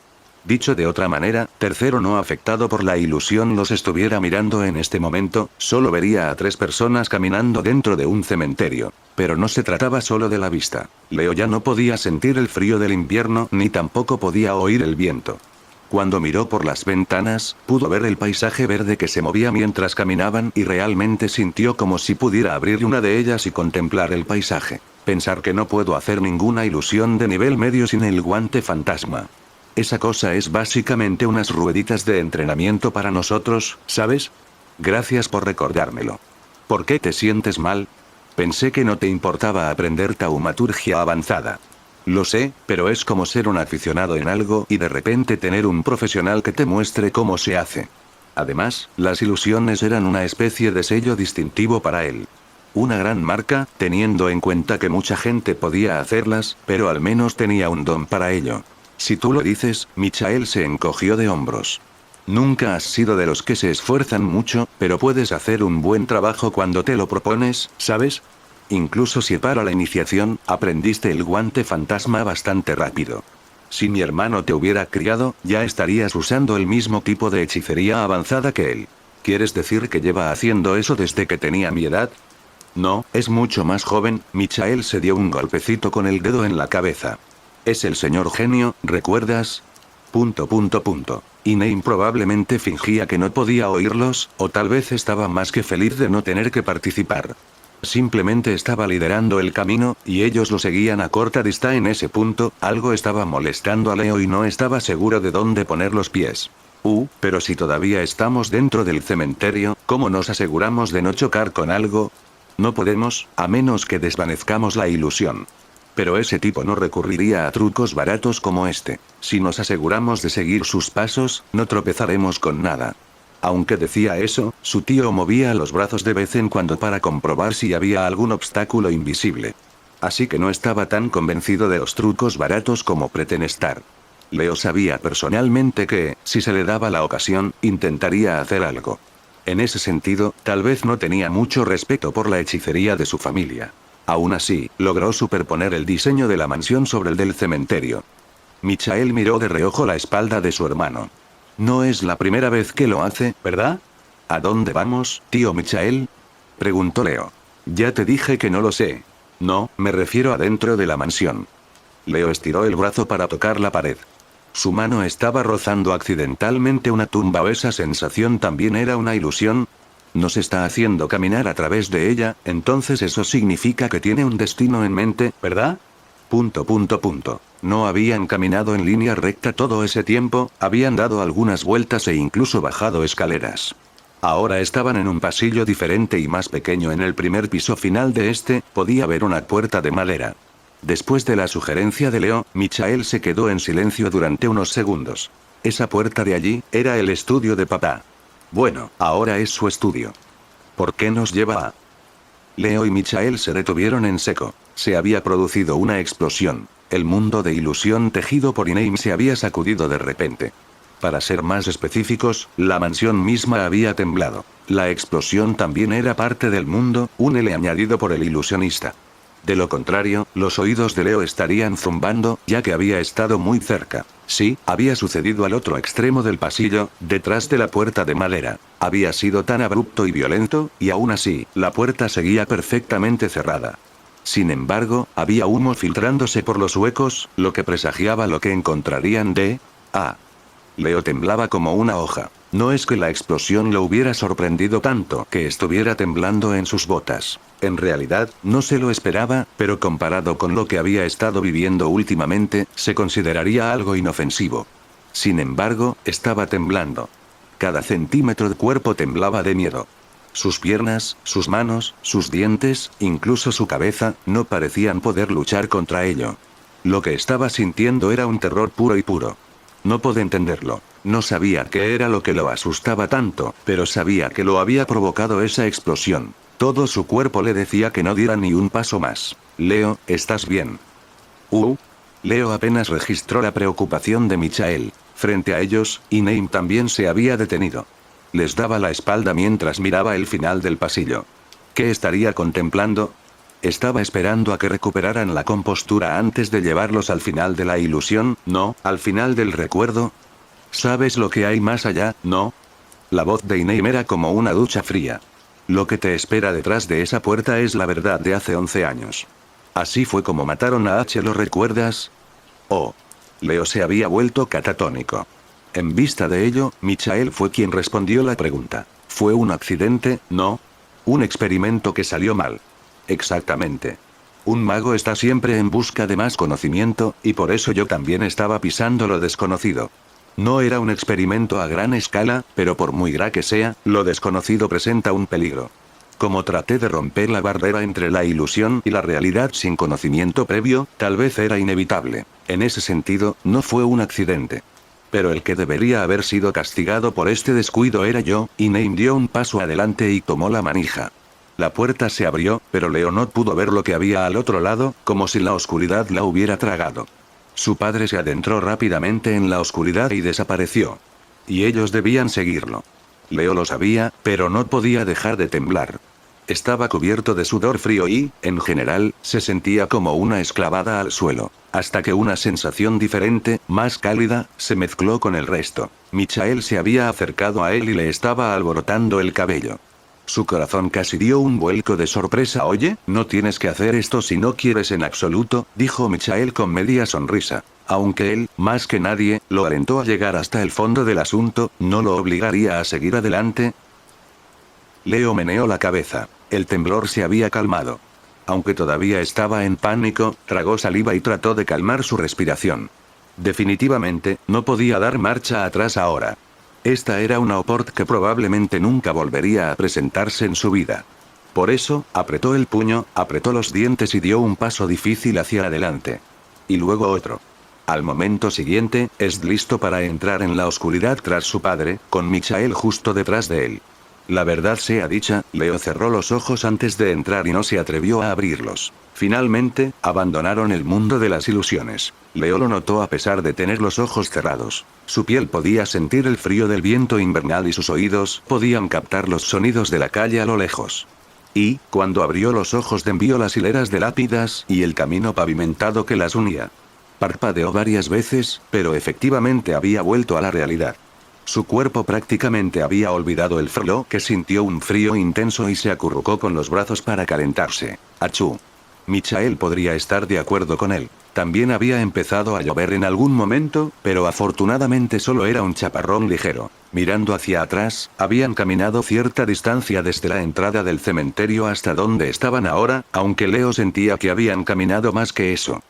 Dicho de otra manera, tercero no afectado por la ilusión los estuviera mirando en este momento, solo vería a 3 personas caminando dentro de un cementerio. Pero no se trataba solo de la vista. Leo ya no podía sentir el frío del invierno ni tampoco podía oír el viento. Cuando miró por las ventanas, pudo ver el paisaje verde que se movía mientras caminaban y realmente sintió como si pudiera abrir una de ellas y contemplar el paisaje. Pensar que no puedo hacer ninguna ilusión de nivel medio sin el guante fantasma. Esa cosa es básicamente unas rueditas de entrenamiento para nosotros, ¿sabes? Gracias por recordármelo. ¿Por qué te sientes mal? Pensé que no te importaba aprender taumaturgia avanzada. Lo sé, pero es como ser un aficionado en algo y de repente tener un profesional que te muestre cómo se hace. Además, las ilusiones eran una especie de sello distintivo para él. Una gran marca, teniendo en cuenta que mucha gente podía hacerlas, pero al menos tenía un don para ello. Si tú lo dices, Michael se encogió de hombros. Nunca has sido de los que se esfuerzan mucho, pero puedes hacer un buen trabajo cuando te lo propones, ¿sabes? Incluso si para la iniciación, aprendiste el guante fantasma bastante rápido. Si mi hermano te hubiera criado, ya estarías usando el mismo tipo de hechicería avanzada que él. ¿Quieres decir que lleva haciendo eso desde que tenía mi edad? No, es mucho más joven. Michael se dio un golpecito con el dedo en la cabeza. Es el señor genio, ¿recuerdas? ... Y Neime probablemente fingía que no podía oírlos, o tal vez estaba más que feliz de no tener que participar. Simplemente estaba liderando el camino, y ellos lo seguían a corta distancia. En ese punto, algo estaba molestando a Leo y no estaba seguro de dónde poner los pies. Pero si todavía estamos dentro del cementerio, ¿cómo nos aseguramos de no chocar con algo? No podemos, a menos que desvanezcamos la ilusión. Pero ese tipo no recurriría a trucos baratos como este. Si nos aseguramos de seguir sus pasos, no tropezaremos con nada. Aunque decía eso, su tío movía los brazos de vez en cuando para comprobar si había algún obstáculo invisible. Así que no estaba tan convencido de los trucos baratos como pretende estar. Leo sabía personalmente que, si se le daba la ocasión, intentaría hacer algo. En ese sentido, tal vez no tenía mucho respeto por la hechicería de su familia. Aún así, logró superponer el diseño de la mansión sobre el del cementerio. Michael miró de reojo la espalda de su hermano. No es la primera vez que lo hace, ¿verdad? ¿A dónde vamos, tío Michael? Preguntó Leo. Ya te dije que no lo sé. No, me refiero a dentro de la mansión. Leo estiró el brazo para tocar la pared. Su mano estaba rozando accidentalmente una tumba. ¿O esa sensación también era una ilusión? Nos está haciendo caminar a través de ella, entonces eso significa que tiene un destino en mente, ¿verdad? ... No habían caminado en línea recta todo ese tiempo, habían dado algunas vueltas e incluso bajado escaleras. Ahora estaban en un pasillo diferente y más pequeño. En el primer piso final de este, podía ver una puerta de madera. Después de la sugerencia de Leo, Michael se quedó en silencio durante unos segundos. Esa puerta de allí, era el estudio de papá. Bueno, ahora es su estudio. ¿Por qué nos lleva a...? Leo y Michael se detuvieron en seco. Se había producido una explosión. El mundo de ilusión tejido por Inaim se había sacudido de repente. Para ser más específicos, la mansión misma había temblado. La explosión también era parte del mundo, un L añadido por el ilusionista. De lo contrario, los oídos de Leo estarían zumbando, ya que había estado muy cerca. Sí, había sucedido al otro extremo del pasillo, detrás de la puerta de madera. Había sido tan abrupto y violento, y aún así, la puerta seguía perfectamente cerrada. Sin embargo, había humo filtrándose por los huecos, lo que presagiaba lo que encontrarían de... Leo temblaba como una hoja. No es que la explosión lo hubiera sorprendido tanto que estuviera temblando en sus botas. En realidad, no se lo esperaba, pero comparado con lo que había estado viviendo últimamente, se consideraría algo inofensivo. Sin embargo, estaba temblando. Cada centímetro de cuerpo temblaba de miedo. Sus piernas, sus manos, sus dientes, incluso su cabeza, no parecían poder luchar contra ello. Lo que estaba sintiendo era un terror puro y puro. No podía entenderlo. No sabía qué era lo que lo asustaba tanto, pero sabía que lo había provocado esa explosión. Todo su cuerpo le decía que no diera ni un paso más. Leo, ¿estás bien? Leo apenas registró la preocupación de Michael. Frente a ellos, Inaim también se había detenido. Les daba la espalda mientras miraba el final del pasillo. ¿Qué estaría contemplando? Estaba esperando a que recuperaran la compostura antes de llevarlos al final de la ilusión, ¿no? ¿Al final del recuerdo? ¿Sabes lo que hay más allá, no? La voz de Inaim era como una ducha fría. Lo que te espera detrás de esa puerta es la verdad de hace 11 años. Así fue como mataron a H, ¿lo recuerdas? Oh. Leo se había vuelto catatónico. En vista de ello, Michael fue quien respondió la pregunta. Fue un accidente, ¿no? Un experimento que salió mal. Exactamente. Un mago está siempre en busca de más conocimiento, y por eso yo también estaba pisando lo desconocido. No era un experimento a gran escala, pero por muy grande que sea, lo desconocido presenta un peligro. Como traté de romper la barrera entre la ilusión y la realidad sin conocimiento previo, tal vez era inevitable. En ese sentido, no fue un accidente. Pero el que debería haber sido castigado por este descuido era yo, y Inaim dio un paso adelante y tomó la manija. La puerta se abrió, pero Leo no pudo ver lo que había al otro lado, como si la oscuridad la hubiera tragado. Su padre se adentró rápidamente en la oscuridad y desapareció. Y ellos debían seguirlo. Leo lo sabía, pero no podía dejar de temblar. Estaba cubierto de sudor frío y, en general, se sentía como una esclavada al suelo. Hasta que una sensación diferente, más cálida, se mezcló con el resto. Michael se había acercado a él y le estaba alborotando el cabello. Su corazón casi dio un vuelco de sorpresa. Oye, no tienes que hacer esto si no quieres en absoluto, dijo Michael con media sonrisa. Aunque él, más que nadie, lo alentó a llegar hasta el fondo del asunto, no lo obligaría a seguir adelante. Leo meneó la cabeza. El temblor se había calmado. Aunque todavía estaba en pánico, tragó saliva y trató de calmar su respiración. Definitivamente, no podía dar marcha atrás ahora. Esta era una oportunidad que probablemente nunca volvería a presentarse en su vida. Por eso, apretó el puño, apretó los dientes y dio un paso difícil hacia adelante. Y luego otro. Al momento siguiente, es listo para entrar en la oscuridad tras su padre, con Michael justo detrás de él. La verdad sea dicha, Leo cerró los ojos antes de entrar y no se atrevió a abrirlos. Finalmente, abandonaron el mundo de las ilusiones. Leo lo notó a pesar de tener los ojos cerrados. Su piel podía sentir el frío del viento invernal y sus oídos podían captar los sonidos de la calle a lo lejos. Y, cuando abrió los ojos, vio las hileras de lápidas y el camino pavimentado que las unía. Parpadeó varias veces, pero efectivamente había vuelto a la realidad. Su cuerpo prácticamente había olvidado el frío, que sintió un frío intenso y se acurrucó con los brazos para calentarse. ¡Achú! Michael podría estar de acuerdo con él. También había empezado a llover en algún momento, pero afortunadamente solo era un chaparrón ligero. Mirando hacia atrás, habían caminado cierta distancia desde la entrada del cementerio hasta donde estaban ahora, aunque Leo sentía que habían caminado más que eso.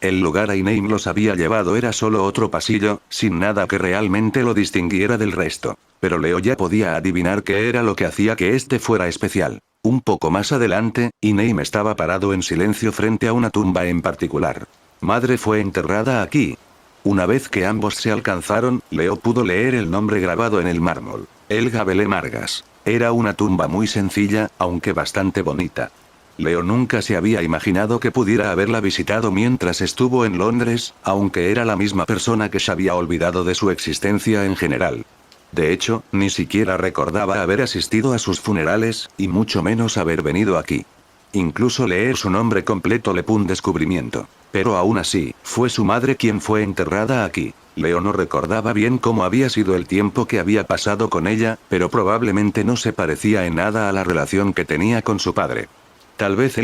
El lugar a Inaim los había llevado era solo otro pasillo, sin nada que realmente lo distinguiera del resto. Pero Leo ya podía adivinar qué era lo que hacía que este fuera especial. Un poco más adelante, Inaim estaba parado en silencio frente a una tumba en particular. Madre fue enterrada aquí. Una vez que ambos se alcanzaron, Leo pudo leer el nombre grabado en el mármol. Helga Belén Margas. Era una tumba muy sencilla, aunque bastante bonita. Leo nunca se había imaginado que pudiera haberla visitado mientras estuvo en Londres, aunque era la misma persona que se había olvidado de su existencia en general. De hecho, ni siquiera recordaba haber asistido a sus funerales, y mucho menos haber venido aquí. Incluso leer su nombre completo le fue un descubrimiento. Pero aún así, fue su madre quien fue enterrada aquí. Leo no recordaba bien cómo había sido el tiempo que había pasado con ella, pero probablemente no se parecía en nada a la relación que tenía con su padre. Tal vez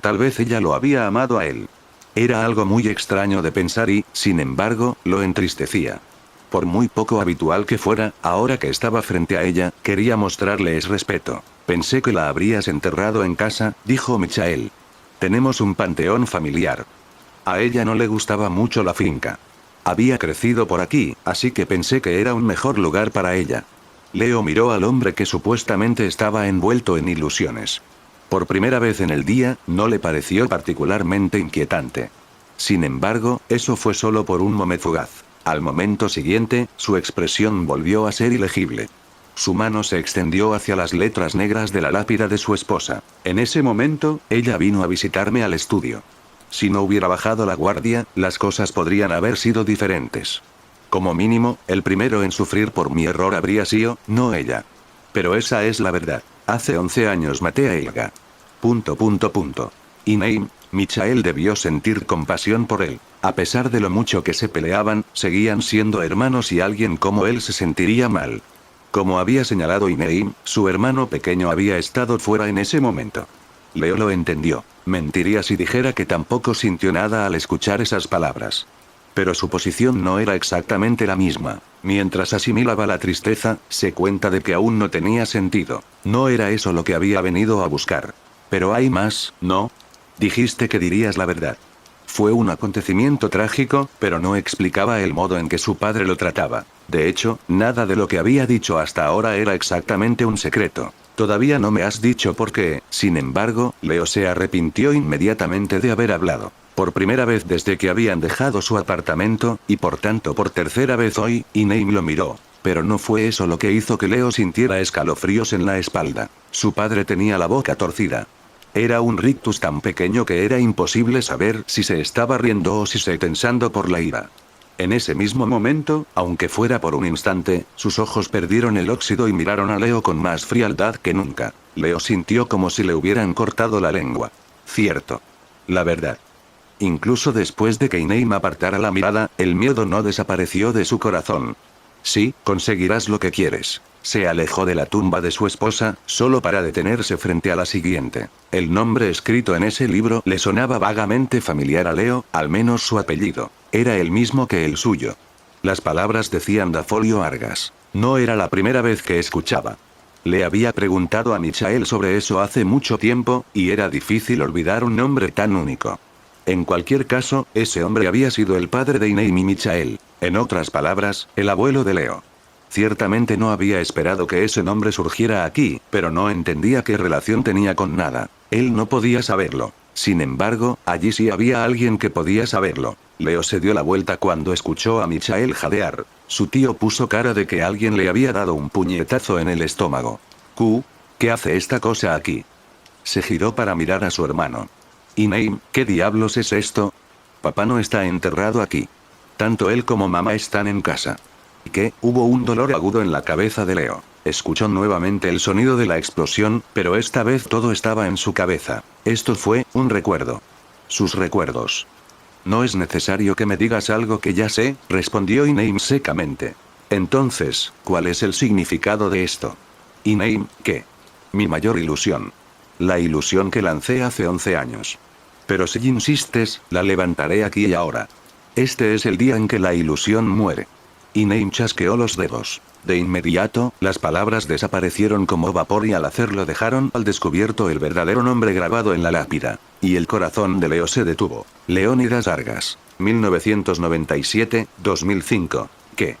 tal vez ella lo había amado a él. Era algo muy extraño de pensar y, sin embargo, lo entristecía. Por muy poco habitual que fuera, ahora que estaba frente a ella, quería mostrarles respeto. Pensé que la habrías enterrado en casa, dijo Michael. Tenemos un panteón familiar. A ella no le gustaba mucho la finca. Había crecido por aquí, así que pensé que era un mejor lugar para ella. Leo miró al hombre que supuestamente estaba envuelto en ilusiones. Por primera vez en el día, no le pareció particularmente inquietante. Sin embargo, eso fue solo por un momento fugaz. Al momento siguiente, su expresión volvió a ser ilegible. Su mano se extendió hacia las letras negras de la lápida de su esposa. En ese momento, ella vino a visitarme al estudio. Si no hubiera bajado la guardia, las cosas podrían haber sido diferentes. Como mínimo, el primero en sufrir por mi error habría sido, no ella. Pero esa es la verdad. Hace 11 años maté a Helga. Inaim, Michael debió sentir compasión por él. A pesar de lo mucho que se peleaban, seguían siendo hermanos y alguien como él se sentiría mal. Como había señalado Inaim, su hermano pequeño había estado fuera en ese momento. Leo lo entendió. Mentiría si dijera que tampoco sintió nada al escuchar esas palabras. Pero su posición no era exactamente la misma. Mientras asimilaba la tristeza, se cuenta de que aún no tenía sentido. No era eso lo que había venido a buscar. Pero hay más, ¿no? Dijiste que dirías la verdad. Fue un acontecimiento trágico, pero no explicaba el modo en que su padre lo trataba. De hecho, nada de lo que había dicho hasta ahora era exactamente un secreto. Todavía no me has dicho por qué, sin embargo, Leo se arrepintió inmediatamente de haber hablado. Por primera vez desde que habían dejado su apartamento, y por tanto por tercera vez hoy, Inaim lo miró. Pero no fue eso lo que hizo que Leo sintiera escalofríos en la espalda. Su padre tenía la boca torcida. Era un rictus tan pequeño que era imposible saber si se estaba riendo o si se tensando por la ira. En ese mismo momento, aunque fuera por un instante, sus ojos perdieron el óxido y miraron a Leo con más frialdad que nunca. Leo sintió como si le hubieran cortado la lengua. Cierto. La verdad. Incluso después de que Inaim apartara la mirada, el miedo no desapareció de su corazón. Sí, conseguirás lo que quieres. Se alejó de la tumba de su esposa, solo para detenerse frente a la siguiente. El nombre escrito en ese libro le sonaba vagamente familiar a Leo, al menos su apellido. Era el mismo que el suyo. Las palabras decían Dafolio Argas. No era la primera vez que escuchaba. Le había preguntado a Michael sobre eso hace mucho tiempo, y era difícil olvidar un nombre tan único. En cualquier caso, ese hombre había sido el padre de Inaim y Michael. En otras palabras, el abuelo de Leo. Ciertamente no había esperado que ese nombre surgiera aquí, pero no entendía qué relación tenía con nada. Él no podía saberlo. Sin embargo, allí sí había alguien que podía saberlo. Leo se dio la vuelta cuando escuchó a Michael jadear. Su tío puso cara de que alguien le había dado un puñetazo en el estómago. ¿Qué hace esta cosa aquí? Se giró para mirar a su hermano. Iname, ¿qué diablos es esto? Papá no está enterrado aquí. Tanto él como mamá están en casa. ¿Qué? Hubo un dolor agudo en la cabeza de Leo. Escuchó nuevamente el sonido de la explosión, pero esta vez todo estaba en su cabeza. Esto fue un recuerdo. Sus recuerdos. No es necesario que me digas algo que ya sé, respondió Iname secamente. Entonces, ¿cuál es el significado de esto? Iname, ¿qué? Mi mayor ilusión. La ilusión que lancé hace 11 años. Pero si insistes, la levantaré aquí y ahora. Este es el día en que la ilusión muere. Iname chasqueó los dedos. De inmediato, las palabras desaparecieron como vapor y al hacerlo dejaron al descubierto el verdadero nombre grabado en la lápida. Y el corazón de Leo se detuvo. Leónidas Argas. 1997-2005. ¿Qué?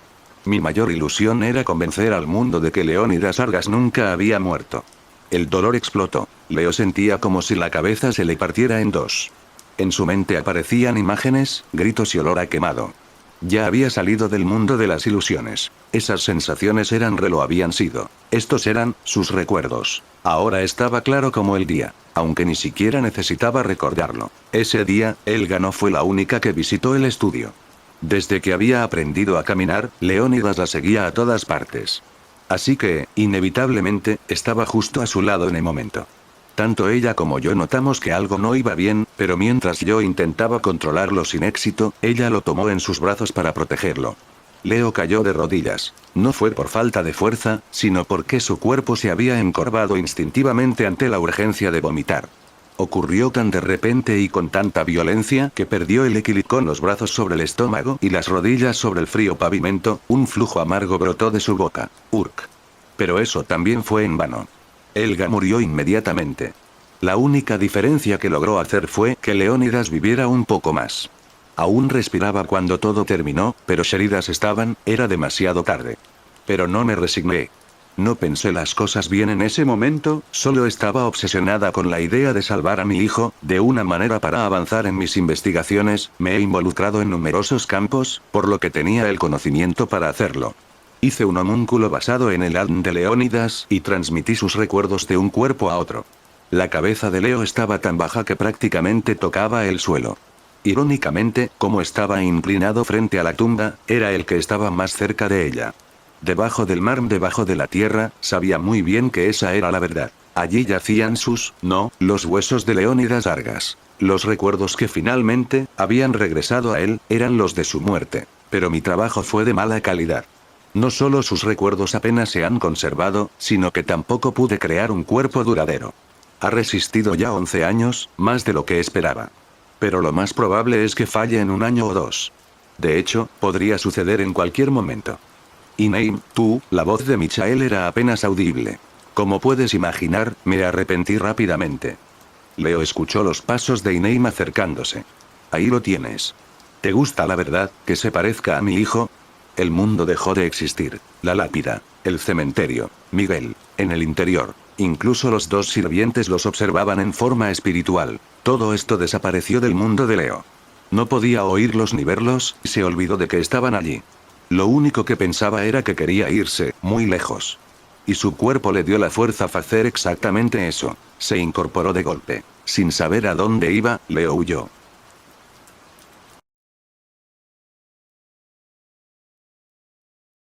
Mi mayor ilusión era convencer al mundo de que Leónidas Argas nunca había muerto. El dolor explotó. Leo sentía como si la cabeza se le partiera en dos. En su mente aparecían imágenes, gritos y olor a quemado. Ya había salido del mundo de las ilusiones. Esas sensaciones lo habían sido. Estos eran sus recuerdos. Ahora estaba claro como el día, aunque ni siquiera necesitaba recordarlo. Ese día, Elga no fue la única que visitó el estudio. Desde que había aprendido a caminar, Leónidas la seguía a todas partes. Así que, inevitablemente, estaba justo a su lado en el momento. Tanto ella como yo notamos que algo no iba bien, pero mientras yo intentaba controlarlo sin éxito, ella lo tomó en sus brazos para protegerlo. Leo cayó de rodillas. No fue por falta de fuerza, sino porque su cuerpo se había encorvado instintivamente ante la urgencia de vomitar. Ocurrió tan de repente y con tanta violencia que perdió el equilibrio con los brazos sobre el estómago y las rodillas sobre el frío pavimento, un flujo amargo brotó de su boca. Urk. Pero eso también fue en vano. Elga murió inmediatamente. La única diferencia que logró hacer fue que Leónidas viviera un poco más. Aún respiraba cuando todo terminó, pero sus heridas era demasiado tarde. Pero no me resigné. No pensé las cosas bien en ese momento, solo estaba obsesionada con la idea de salvar a mi hijo, de una manera para avanzar en mis investigaciones, me he involucrado en numerosos campos, por lo que tenía el conocimiento para hacerlo. Hice un homúnculo basado en el ADN de Leónidas y transmití sus recuerdos de un cuerpo a otro. La cabeza de Leo estaba tan baja que prácticamente tocaba el suelo. Irónicamente, como estaba inclinado frente a la tumba, era el que estaba más cerca de ella. Debajo del mar, debajo de la tierra, sabía muy bien que esa era la verdad. Allí yacían los huesos de Leónidas Argas. Los recuerdos que finalmente habían regresado a él, eran los de su muerte. Pero mi trabajo fue de mala calidad. No solo sus recuerdos apenas se han conservado, sino que tampoco pude crear un cuerpo duradero. Ha resistido ya 11 años, más de lo que esperaba. Pero lo más probable es que falle en 1 año o 2. De hecho, podría suceder en cualquier momento. Iname, la voz de Michael era apenas audible. Como puedes imaginar, me arrepentí rápidamente. Leo escuchó los pasos de Iname acercándose. Ahí lo tienes. ¿Te gusta la verdad, que se parezca a mi hijo? El mundo dejó de existir. La lápida, el cementerio, Miguel, en el interior. Incluso los 2 sirvientes los observaban en forma espiritual. Todo esto desapareció del mundo de Leo. No podía oírlos ni verlos, y se olvidó de que estaban allí. Lo único que pensaba era que quería irse, muy lejos. Y su cuerpo le dio la fuerza para hacer exactamente eso. Se incorporó de golpe. Sin saber a dónde iba, Leo huyó.